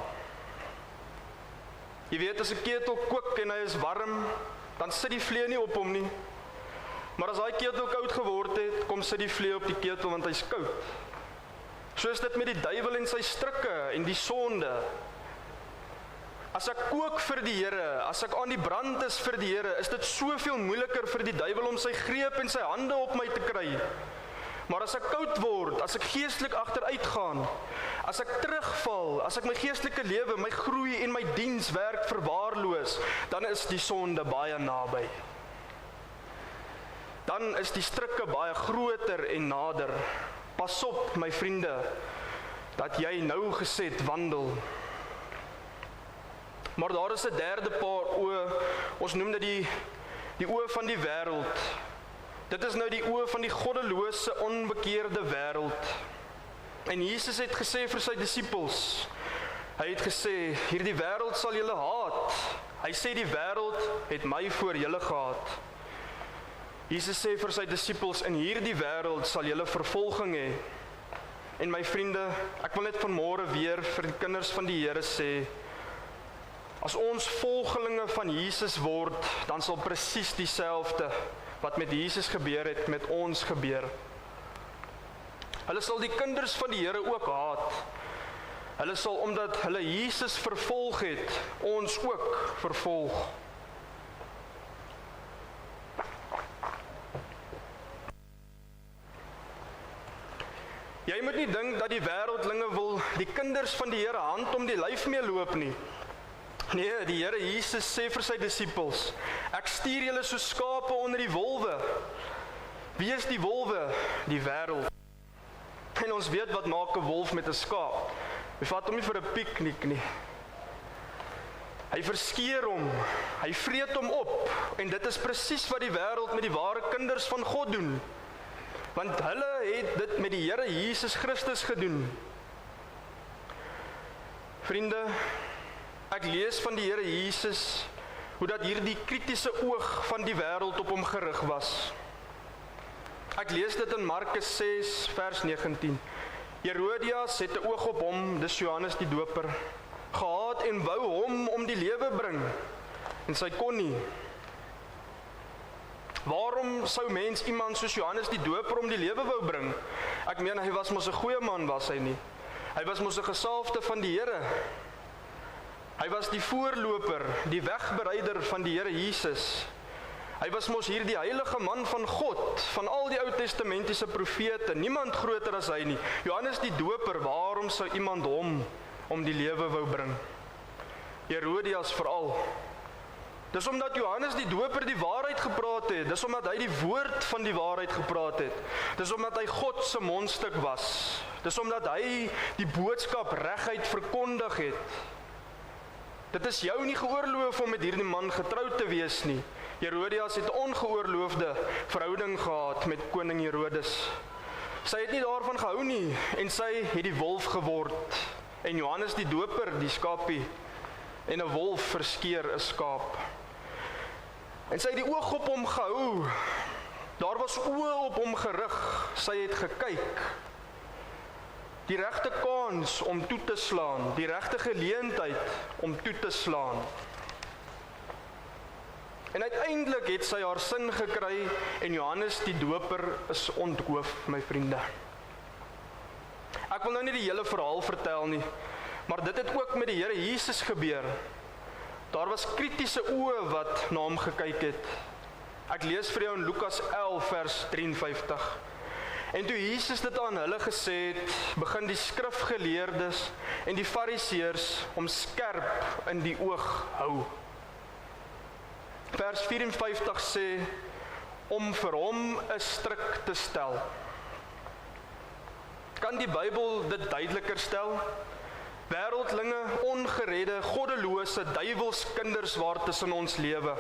Jy weet, as 'n ketel kook en hy is warm, dan sit die vlee nie op hom nie. Maar as daai ketel koud geword het, kom sit die vlee op die ketel want hy's koud. So is dit met die duiwel en sy strikke en die sonde. As ek kook vir die Here, as ek aan die brand is vir die Here, is dit soveel moeiliker vir die duiwel om sy greep en sy hande op my te kry. Maar as ek koud word, as ek geestelik agteruit gaan, as ek terugval, as ek my geestelike lewe, my groei en my dienswerk verwaarloos, dan is die sonde baie naby. Dan is die strikke baie groter en nader. Pas op, my vriende, dat jy nou geset wandel. Maar daar is 'n derde paar oë, ons noem dit die oë van die wêreld. Dit is nou die oë van die goddelose, onbekeerde wêreld. En Jesus het gesê vir sy disippels, hy het gesê, hierdie wêreld sal julle haat. Hy sê die wêreld het my voor julle gehaat. Jesus sê vir sy disippels, in hierdie wêreld sal julle vervolging hê. En my vriende, ek wil net vanmôre weer vir die kinders van die Here sê, as ons volgelinge van Jesus word, dan sal presies dieselfde wat met Jesus gebeur het, met ons gebeur. Hulle sal die kinders van die Here ook haat. Hulle sal, omdat hulle Jesus vervolg het, ons ook vervolg. Jy moet nie dink dat die wêreldlinge wil die kinders van die Here hand om die lyf mee loop nie. Nee, die Here Jesus sê vir sy disippels, ek stuur julle so skape onder die wolwe. Wie is die wolwe? Die wêreld. En ons weet wat maak 'n wolf met 'n skaap. Hy vat hom nie vir 'n piknik nie. Hy verskeer hom, hy vreet hom op. En dit is presies wat die wêreld met die ware kinders van God doen. Want hulle het dit met die Here Jesus Christus gedoen. Vriende, ek lees van die Here Jesus, hoe dat hierdie kritiese oog van die wêreld op hom gerig was. Ek lees dit in Markus 6 vers 19. Herodias het 'n oog op hom, dis Johannes die Doper, gehaat en wou hom om die lewe bring. En sy kon nie. Waarom sou mens iemand soos Johannes die Doper om die lewe wou bring? Ek meen, hy was mos 'n goeie man, was hy nie? Hy was mos 'n gesalfde van die Here. Hy was die voorloper, die wegbereider van die Here Jesus. Hy was mos hier die heilige man van God, van al die Ou Testamentiese profete, niemand groter as hy nie. Johannes die Doper, waarom sou iemand hom om die lewe wou bring? Herodias veral. Dis omdat Johannes die Doper die waarheid gepraat het, dis omdat hy die woord van die waarheid gepraat het, dis omdat hy God se mondstuk was, dis omdat hy die boodskap reguit verkondig het. Dit is jou nie geoorloof om met hierdie man getroud te wees nie. Herodias het 'n ongeoorloofde verhouding gehad met koning Herodes. Sy het nie daarvan gehou nie en sy het die wolf geword. En Johannes die Doper, die skapie, en 'n wolf verskeer 'n skaap. En sy het die oog op hom gehou. Daar was oë op hom gerig. Sy het gekyk. Die regte kans om toe te slaan, die regte geleentheid om toe te slaan. En uiteindelik het sy haar sin gekry en Johannes die Doper is onthoof, my vriende. Ek wil nou nie die hele verhaal vertel nie, maar dit het ook met die Here Jesus gebeur. Daar was kritiese oë wat na hom gekyk het. Ek lees vir jou in Lukas 11 vers 53. En toe Jesus dit aan hulle gesê het, begin die skrifgeleerdes en die fariseërs hom skerp in die oog hou. Vers 54 sê, om vir hom 'n stryk te stel. Kan die Bybel dit duideliker stel? Wêreldlinge, ongeredde, goddelose, duiwelskinders waar tussen ons lewe,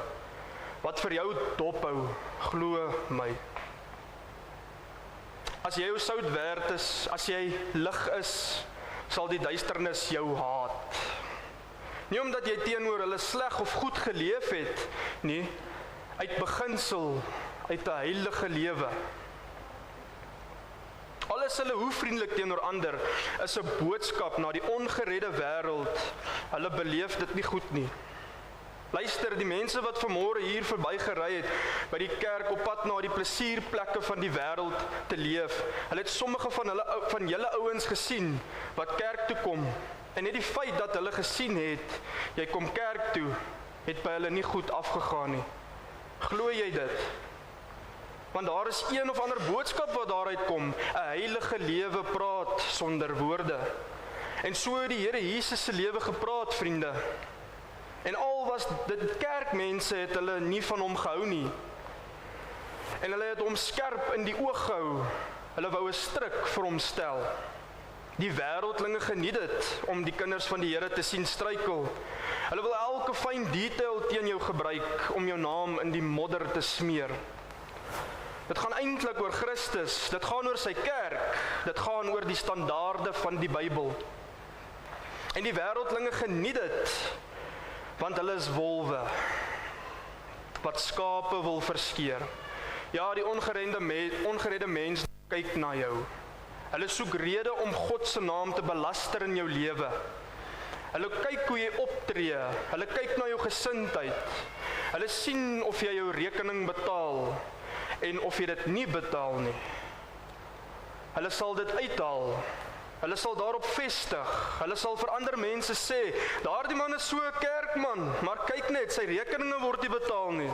wat vir jou dophou, glo my. As jy jou sout werd is, as jy lig is, sal die duisternis jou haat. Nie omdat jy teenoor hulle sleg of goed geleef het, nie, uit beginsel, uit 'n heilige lewe. Alles hulle hoe vriendelik teenoor ander, is 'n boodskap na die ongeredde wêreld. Hulle beleef dit nie goed nie. Luister, die mense wat vanmôre hier verby gery het, by die kerk op pad na die plesierplekke van die wêreld te leef, hulle het sommige van julle ouens gesien, wat kerk toe kom, en net die feit dat hulle gesien het, jy kom kerk toe, het by hulle nie goed afgegaan nie. Glo jy dit? Want daar is een of ander boodskap wat daaruit kom, 'n heilige lewe praat sonder woorde. En so het die Here Jesus se lewe gepraat, vriende. En al was dit kerkmense, het hulle nie van hom gehou nie. En hulle het hom skerp in die oog gehou. Hulle wou 'n stryk vir hom stel. Die wêreldlinge geniet dit om die kinders van die Here te sien struikel. Hulle wil elke fyn detail teen jou gebruik om jou naam in die modder te smeer. Dit gaan eintlik oor Christus, dit gaan oor sy kerk, dit gaan oor die standaarde van die Bybel. En die wêreldlinge geniet dit, want hulle is wolwe, wat skape wil verskeer. Ja, die ongeredde mens kyk na jou. Hulle soek rede om God se naam te belaster in jou lewe. Hulle kyk hoe jy optree, hulle kyk na jou gesindheid. Hulle sien of jy jou rekening betaal, en of jy dit nie betaal nie. Hulle sal dit uithaal. Hulle sal daarop vestig. Hulle sal vir ander mense sê, daardie man is so 'n kerkman, maar kyk net, sy rekeninge word nie betaal nie.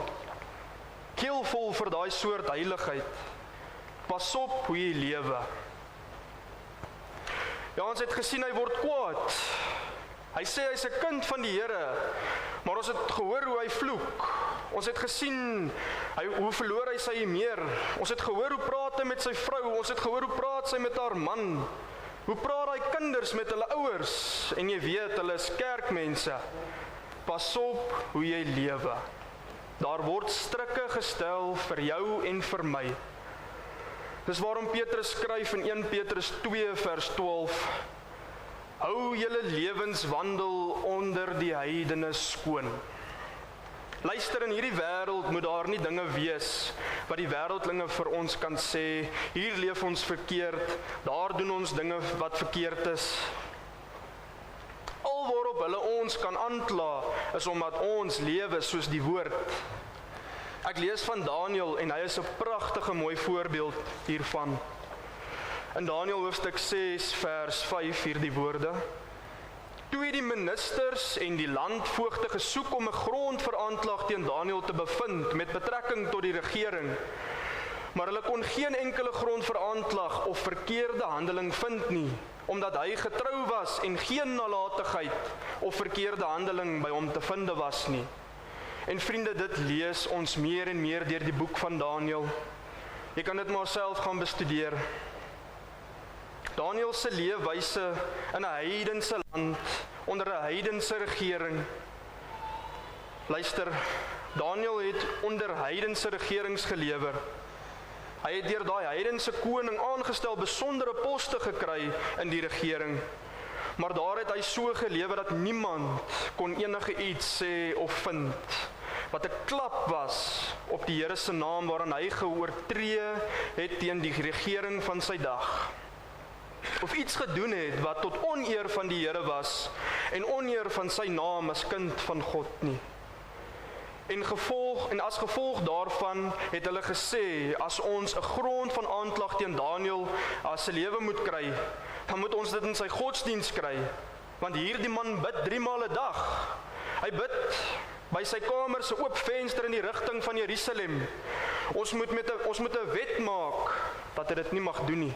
Keelvol vir daai soort heiligheid. Pas op hoe jy lewe. Ja, ons het gesien hy word kwaad. Hy sê hy's 'n kind van die Here, maar ons het gehoor hoe hy vloek. Ons het gesien hoe verloor hy sy meer. Ons het gehoor hoe praat hy met sy vrou. Ons het gehoor hoe praat sy met haar man. Hoe praat daai kinders met hulle ouers? En jy weet, hulle is kerkmense. Pas op hoe jy lewe. Daar word strikke gestel vir jou en vir my. Dis waarom Petrus skryf in 1 Petrus 2 vers 12. Hou julle lewenswandel onder die heidene skoon. Luister, in hierdie wêreld moet daar nie dinge wees wat die wêreldlinge vir ons kan sê, hier leef ons verkeerd, daar doen ons dinge wat verkeerd is. Al waarop hulle ons kan aankla, is omdat ons lewe soos die woord. Ek lees van Daniël en hy is 'n pragtige mooi voorbeeld hiervan. In Daniël hoofstuk 6 vers 5 hierdie woorde. Toe het die ministers en die landvoogte gesoek om 'n grond vir aanklag teen Daniël te bevind met betrekking tot die regering. Maar hulle kon geen enkele grond vir aanklag of verkeerde handeling vind nie, omdat hy getrou was en geen nalatigheid of verkeerde handeling by hom te vind was nie. En vriende, dit lees ons meer en meer deur die boek van Daniël. Jy kan dit maar self gaan bestudeer. Daniël se leefwyse in 'n heidense land, onder 'n heidense regering. Luister, Daniël het onder heidense regerings gelewer. Hy het deur daai heidense koning aangestel besondere poste gekry in die regering. maar daar het hy so gelewe dat niemand kon enige iets sê of vind, wat 'n klap was op die Here se naam waarin hy geoortree het teen die regering van sy dag. Of iets gedoen het wat tot oneer van die Here was en oneer van sy naam as kind van God nie. En as gevolg daarvan het hulle gesê, as ons 'n grond van aanklag teen Daniël as sy lewe moet kry, dan moet ons dit in sy godsdiens kry, want hierdie man bid 3 maal 'n dag. Hy bid by sy kamer se oop venster in die rigting van Jerusalem. Ons moet 'n wet maak dat hy dit nie mag doen nie.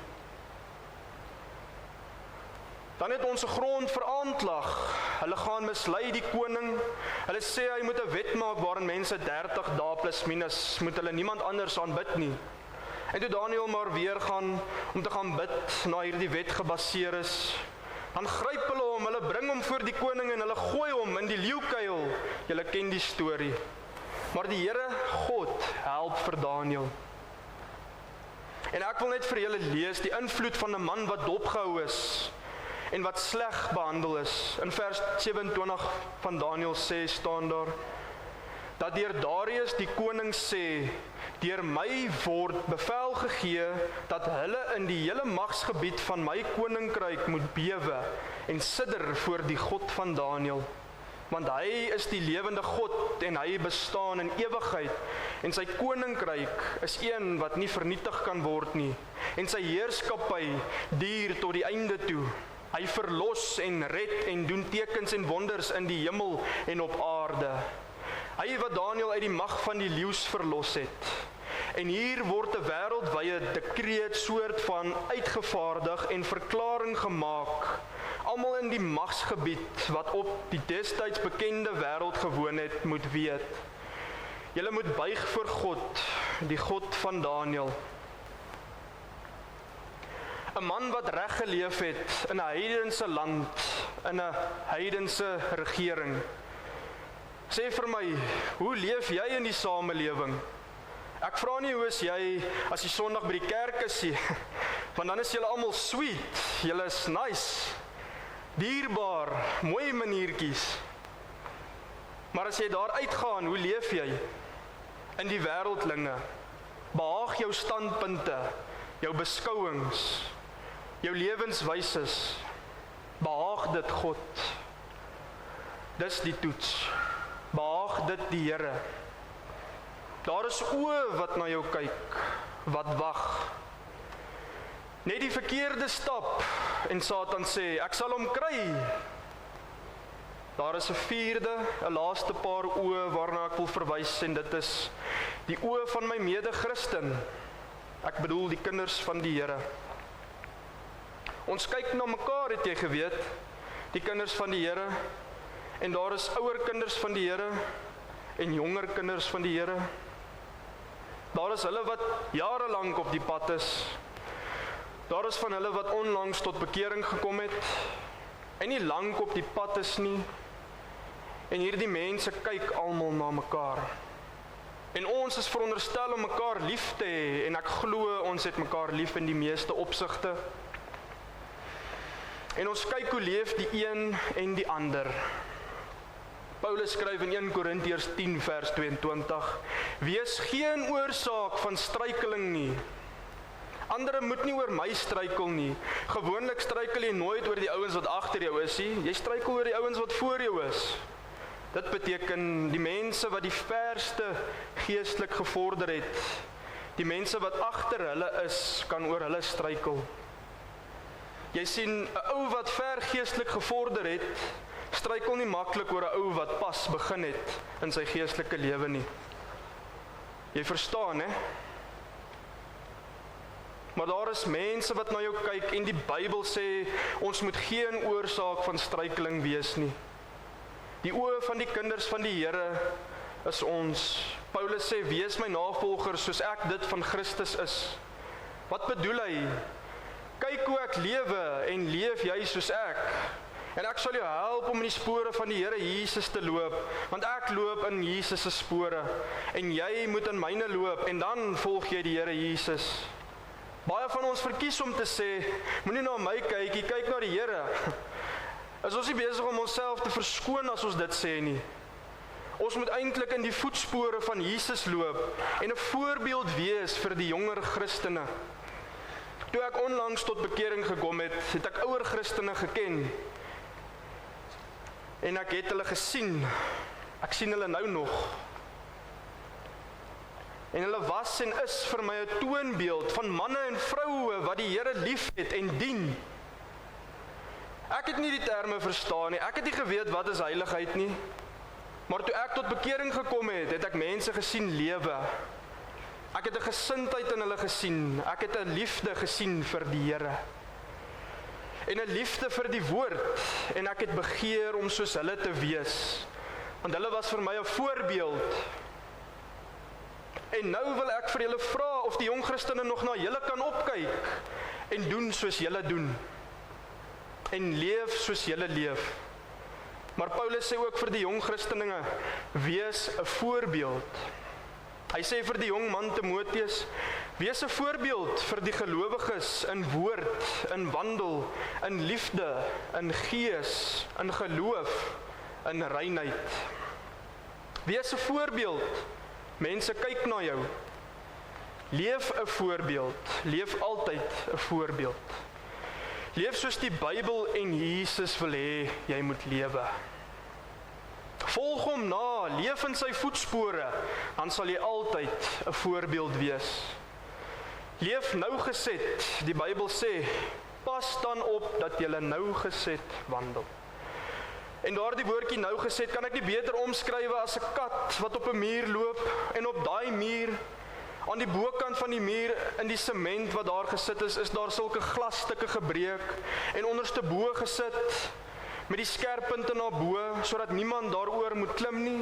Dan het ons 'n grond vir aanklag. Hulle gaan mislei die koning. Hulle sê hy moet 'n wet maak waarin mense 30 dae plus minus moet hulle niemand anders aanbid nie. En toe Daniël maar weer gaan om te gaan bid na hierdie wet gebaseer is, dan gryp hulle hom, hulle bring hom voor die koning en hulle gooi hom in die leeukuil. Julle ken die storie. Maar die Here God help vir Daniël. En ek wil net vir julle lees die invloed van 'n man wat dopgehou is en wat sleg behandel is. In vers 27 van Daniël 6 staan daar, dat deur Darius die koning sê, deur my word bevel gegee, dat hulle in die hele magsgebied van my koninkryk moet bewe en sidder voor die God van Daniël. Want hy is die lewende God en hy bestaan in ewigheid en sy koninkryk is een wat nie vernietig kan word nie en sy heerskappy duur tot die einde toe. Hy verlos en red en doen tekens en wonders in die hemel en op aarde. Hy wat Daniël uit die mag van die leeu's verlos het. En hier word 'n wêreldwye dekreet soort van uitgevaardig en verklaring gemaak. Almal in die magsgebied wat op die destyds bekende wêreld gewoon het, moet weet. Julle moet buig voor God, die God van Daniël. 'n man wat reg geleef het in 'n heidense land, in 'n heidense regering. Sê vir my, hoe leef jy in die samelewing? Ek vra nie hoe is jy as jy Sondag by die kerk is nie, want dan is julle almal sweet, julle is nice, dierbaar, mooi maniertjies. Maar as jy daar uitgaan, hoe leef jy? In die wêreldlinge, behaag jou standpunte, jou beskouings, jou lewenswyses, behaag dit God. Dis die toets, behaag dit die Here. Daar is oë wat na jou kyk, wat wag. Net die verkeerde stap en Satan sê, ek sal hom kry. Daar is 'n vierde, 'n laaste paar oë waarna ek wil verwys en dit is die oë van my mede-Christen. Ek bedoel die kinders van die Here. Ons kyk na mekaar, het jy geweet, die kinders van die Here, en daar is ouer kinders van die Here en jonger kinders van die Here. Daar is hulle wat jarelank op die pad is. Daar is van hulle wat onlangs tot bekering gekom het en nie lank op die pad is nie. En hierdie mense kyk almal na mekaar. En ons is veronderstel om mekaar lief te hê en ek glo ons het mekaar lief in die meeste opsigte. En ons kyk hoe leef die een en die ander. Paulus skryf in 1 Korintiërs 10 vers 22, wees geen oorsaak van struikeling nie. Ander moet nie oor my struikel nie. Gewoonlik struikel jy nooit oor die ouens wat agter jou is nie. Jy struikel oor die ouens wat voor jou is. Dit beteken die mense wat die verste geestelik gevorder het, die mense wat agter hulle is, kan oor hulle struikel. Jy sien, 'n ou wat ver geestelik gevorder het, struikel nie maklik oor 'n ou wat pas begin het in sy geestelike lewe nie. Jy verstaan, hè? Maar daar is mense wat na jou kyk en die Bybel sê, ons moet geen oorsaak van struikeling wees nie. Die oë van die kinders van die Here is ons. Paulus sê, wees my navolgers soos ek dit van Christus is. Wat bedoel hy? Kyk hoe ek lewe en leef jy soos ek. En ek sal jou help om in die spore van die Here Jesus te loop, want ek loop in Jesus se spore en jy moet in myne loop en dan volg jy die Here Jesus. Baie van ons verkies om te sê, moenie na my kyk, jy kyk na die Here. is ons nie besig om onsself te verskoon as ons dit sê nie. Ons moet eintlik in die voetspore van Jesus loop en 'n voorbeeld wees vir die jonger Christene. Toe ek onlangs tot bekering gekom het, het ek ouer Christene geken. En ek het hulle gesien. Ek sien hulle nou nog. En hulle was en is vir my 'n toonbeeld van manne en vroue wat die Here liefhet en dien. Ek het nie die terme verstaan nie. Ek het nie geweet wat is heiligheid nie. Maar toe ek tot bekering gekom het, het ek mense gesien lewe. Ek het 'n gesindheid in hulle gesien. Ek het 'n liefde gesien vir die Here. En 'n liefde vir die woord. En ek het begeer om soos hulle te wees. Want hulle was vir my 'n voorbeeld. En nou wil ek vir julle vra of die jong Christene nog na julle kan opkyk en doen soos julle doen. En leef soos julle leef. Maar Paulus sê ook vir die jong Christene, wees 'n voorbeeld. Hy sê vir die jong man Timoteus, wees 'n voorbeeld vir die gelowiges in woord, in wandel, in liefde, in gees, in geloof, in reinheid. Wees 'n voorbeeld. Mense kyk na jou. Leef 'n voorbeeld. Leef altyd 'n voorbeeld. Leef soos die Bybel en Jesus wil hê jy moet lewe. Volg hom na, leef in sy voetspore, dan sal jy altyd 'n voorbeeld wees. Leef nougeset, die Bybel sê, pas dan op dat jy nougeset wandel. En daardie woordjie nougeset kan ek nie beter omskryf as 'n kat wat op 'n muur loop en op daai muur, aan die bokant van die muur in die sement wat daar gesit is daar sulke glasstukke gebreek en onderste bo gesit met die skerppunte na bo sodat niemand daaroor moet klim nie.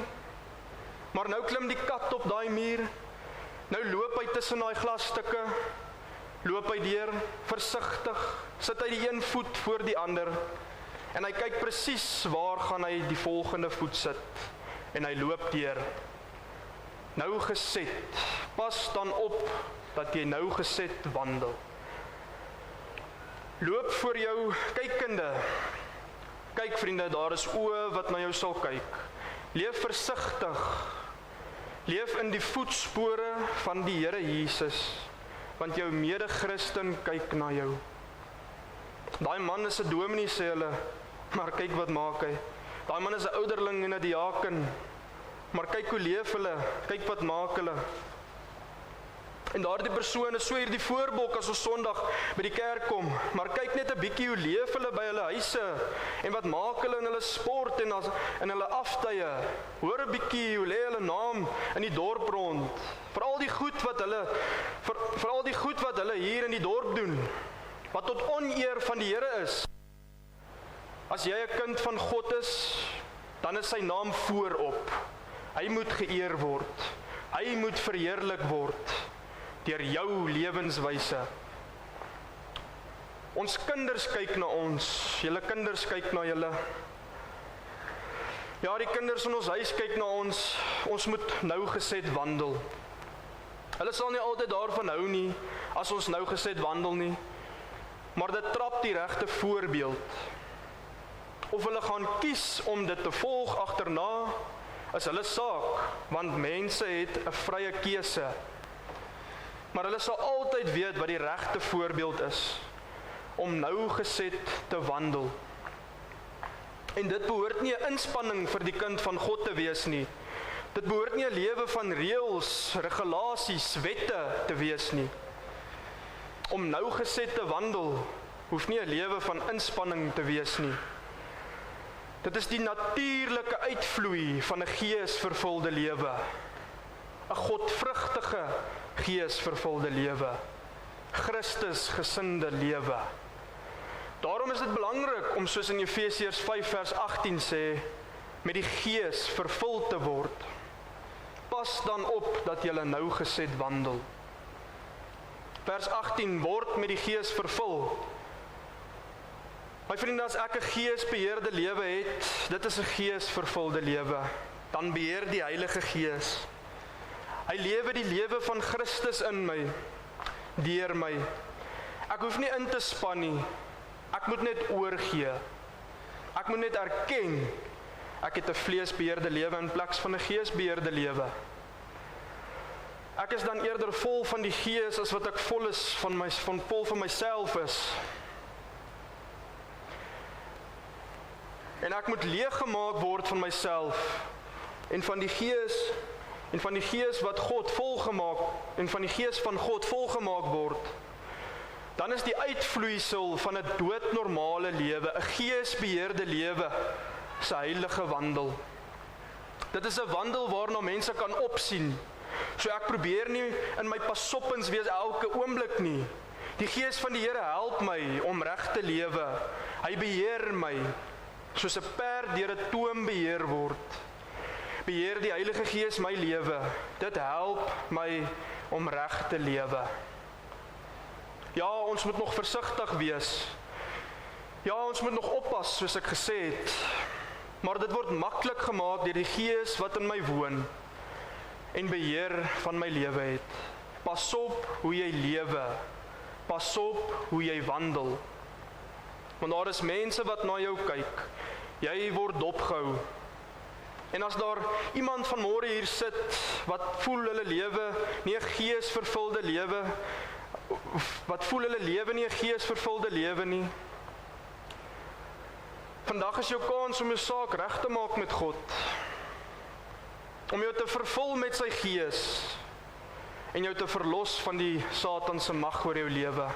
Maar nou klim die kat op daai muur. Nou loop hy tussen daai glasstukke. Loop hy deur versigtig, sit hy die een voet voor die ander. En hy kyk presies waar gaan hy die volgende voet sit. En hy loop deur. Nou geset. Pas dan op dat jy nou geset wandel. Loop voor jou kykende. Kyk vriende, daar is oë wat na jou sal kyk. Leef versigtig. Leef in die voetspore van die Here Jesus. Want jou mede-Christen kyk na jou. Daai man is 'n dominee sê hulle. Maar kyk wat maak hy. Daai man is 'n ouderling en 'n diaken. Maar kyk hoe leef hulle, kyk wat maak hulle. En daardie persoon is so hierdie voorbok as ons Sondag by die kerk kom. Maar kyk net 'n bietjie hoe leef hulle by hulle huise. En wat maak hulle in hulle sport en in hulle aftye. Hoor 'n bietjie hoe lê hulle naam in die dorp rond. Vir al die goed wat hulle hier in die dorp doen. Wat tot oneer van die Here is. As jy 'n kind van God is, dan is sy naam voorop. Hy moet geëer word. Hy moet verheerlik word deur jou lewenswyse. Ons kinders kyk na ons. Julle kinders kyk na julle. Ja, die kinders in ons huis kyk na ons. Ons moet nougeset wandel. Hulle sal nie altyd daarvan hou nie as ons nougeset wandel nie. Maar dit trap die regte voorbeeld. Of hulle gaan kies om dit te volg agterna, is hulle saak, want mense het 'n vrye keuse. Maar hulle sal altyd weet wat die regte voorbeeld is, om nougeset te wandel. En dit behoort nie 'n inspanning vir die kind van God te wees nie. Dit behoort nie 'n lewe van reëls, regulasies, wette te wees nie. Om nougeset te wandel, hoef nie 'n lewe van inspanning te wees nie. Dit is die natuurlike uitvloei van 'n geesvervulde lewe. 'n Godvrugtige geesvervulde lewe. Christus gesinde lewe. Daarom is dit belangrik om soos in Efesiërs 5 vers 18 sê, met die Gees vervul te word. Pas dan op dat julle nougeset wandel. Vers 18, word met die Gees vervul. My vriende, as ek 'n geesbeheerde lewe het, dit is 'n geesvervulde lewe, dan beheer die Heilige Gees. Hy lewe die lewe van Christus in my, deur my. Ek hoef nie in te span nie, ek moet net oorgee. Ek moet net erken, ek het 'n vleesbeheerde lewe in plaas van 'n geesbeheerde lewe. Ek is dan eerder vol van die gees as wat ek vol is vol van myself is. En ek moet leeggemaak word van myself en van die gees wat God volgemaak en van die gees van God volgemaak word. Dan is die uitvloeisel van 'n doodnormale lewe, 'n geesbeheerde lewe, se heilige wandel. Dit is 'n wandel waarna mense kan opsien. So ek probeer nie in my pasoppens wees elke oomblik nie. Die gees van die Here help my om reg te lewe. Hy beheer my, soos 'n perd deur 'n toom beheer word. Beheer die Heilige Gees my lewe. Dit help my om reg te lewe. Ja, ons moet nog versigtig wees. Ja, ons moet nog oppas, soos ek gesê het. Maar dit word maklik gemaak deur die Gees wat in my woon en beheer van my lewe het. Pas op hoe jy lewe. Pas op hoe jy wandel. Want daar is mense wat na jou kyk. Jy word dopgehou. En as daar iemand vanmôre hier sit wat voel hulle lewe nie 'n geesvervulde lewe, wat voel hulle lewe nie 'n geesvervulde lewe nie. Vandag is jou kans om jou saak reg te maak met God. Om jou te vervul met sy gees en jou te verlos van die Satan se mag oor jou lewe.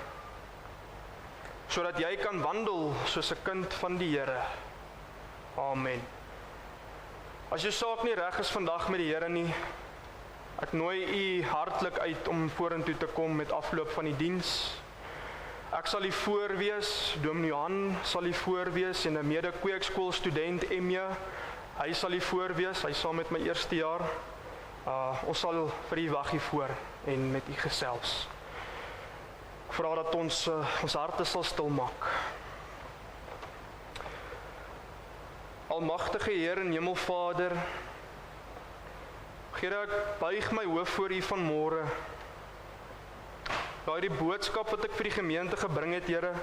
Sodat jy kan wandel soos 'n kind van die Here. Amen. As jou saak nie reg is vandag met die Here nie, ek nooi u hartlik uit om vorentoe te kom met afloop van die diens. Ek sal hier voor wees, Dominee Johan sal hier voor wees en 'n mede-kweekskoolstudent Emja, hy sal hier voor wees, hy saam met my eerste jaar. Ons sal vir u wag hier voor en met u gesels. Ek vra dat ons harte sal stil maak. Almagtige Heer en Hemelvader, Here, ek buig my hoof voor u vanmôre. Daai boodskap wat ek vir die gemeente gebring het, Here,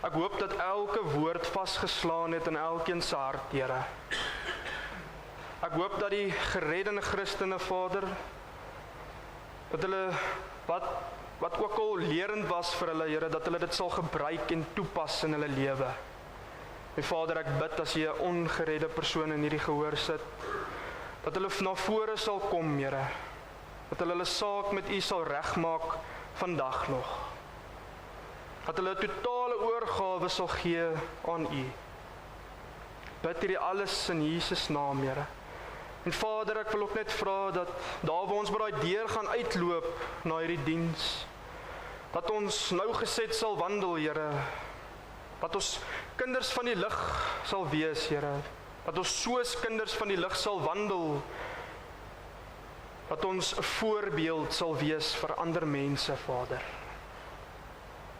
ek hoop dat elke woord vasgeslaan het in elkeen se hart, Here. Ek hoop dat die gereddene Christene, Vader, dat hulle wat ook al lerend was vir hulle, Here, dat hulle dit sal gebruik en toepas in hulle lewe. En Vader, ek bid as jy 'n ongeredde persoon in hierdie gehoor sit, dat hulle na vore sal kom, Here, dat hulle saak met u sal regmaak vandag nog. Dat hulle 'n totale oorgawe sal gee aan u. Bid hierdie alles in Jesus naam, Here. En Vader, ek wil ook net vra dat daar waar ons by daai deur gaan uitloop na hierdie diens, dat ons nougeset sal wandel, Here. Dat ons kinders van die lig sal wees, Here. Dat ons soos kinders van die lig sal wandel. Dat ons 'n voorbeeld sal wees vir ander mense, Vader.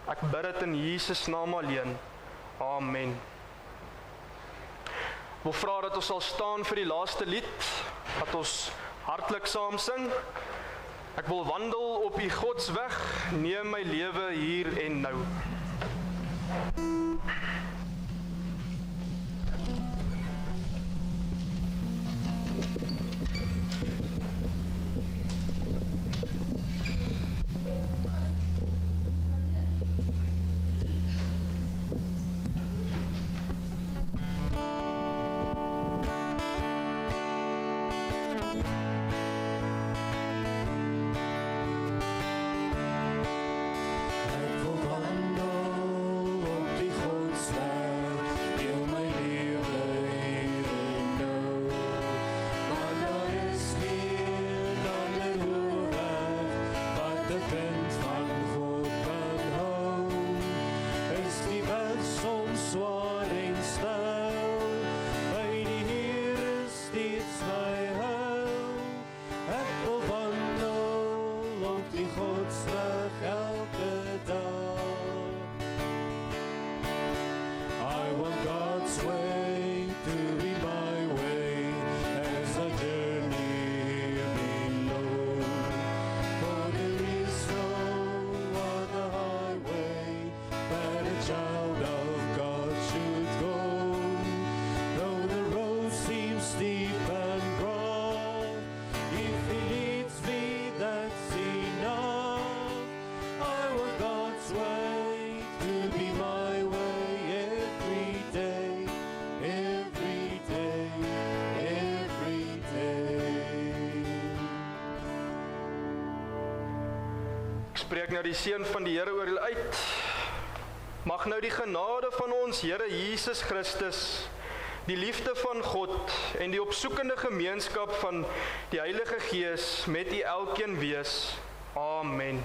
Ek bid dit in Jesus naam alleen. Amen. Ek wil vra dat ons sal staan vir die laaste lied, dat ons hartlik saam sing. Ek wil wandel op u Godsweg, neem my lewe hier en nou. Ek wil wandel op die Godsweg. spreek nou die seën van die Here oor julle uit. Mag nou die genade van ons Here Jesus Christus, die liefde van God en die opsoekende gemeenskap van die Heilige Gees met u elkeen wees. Amen.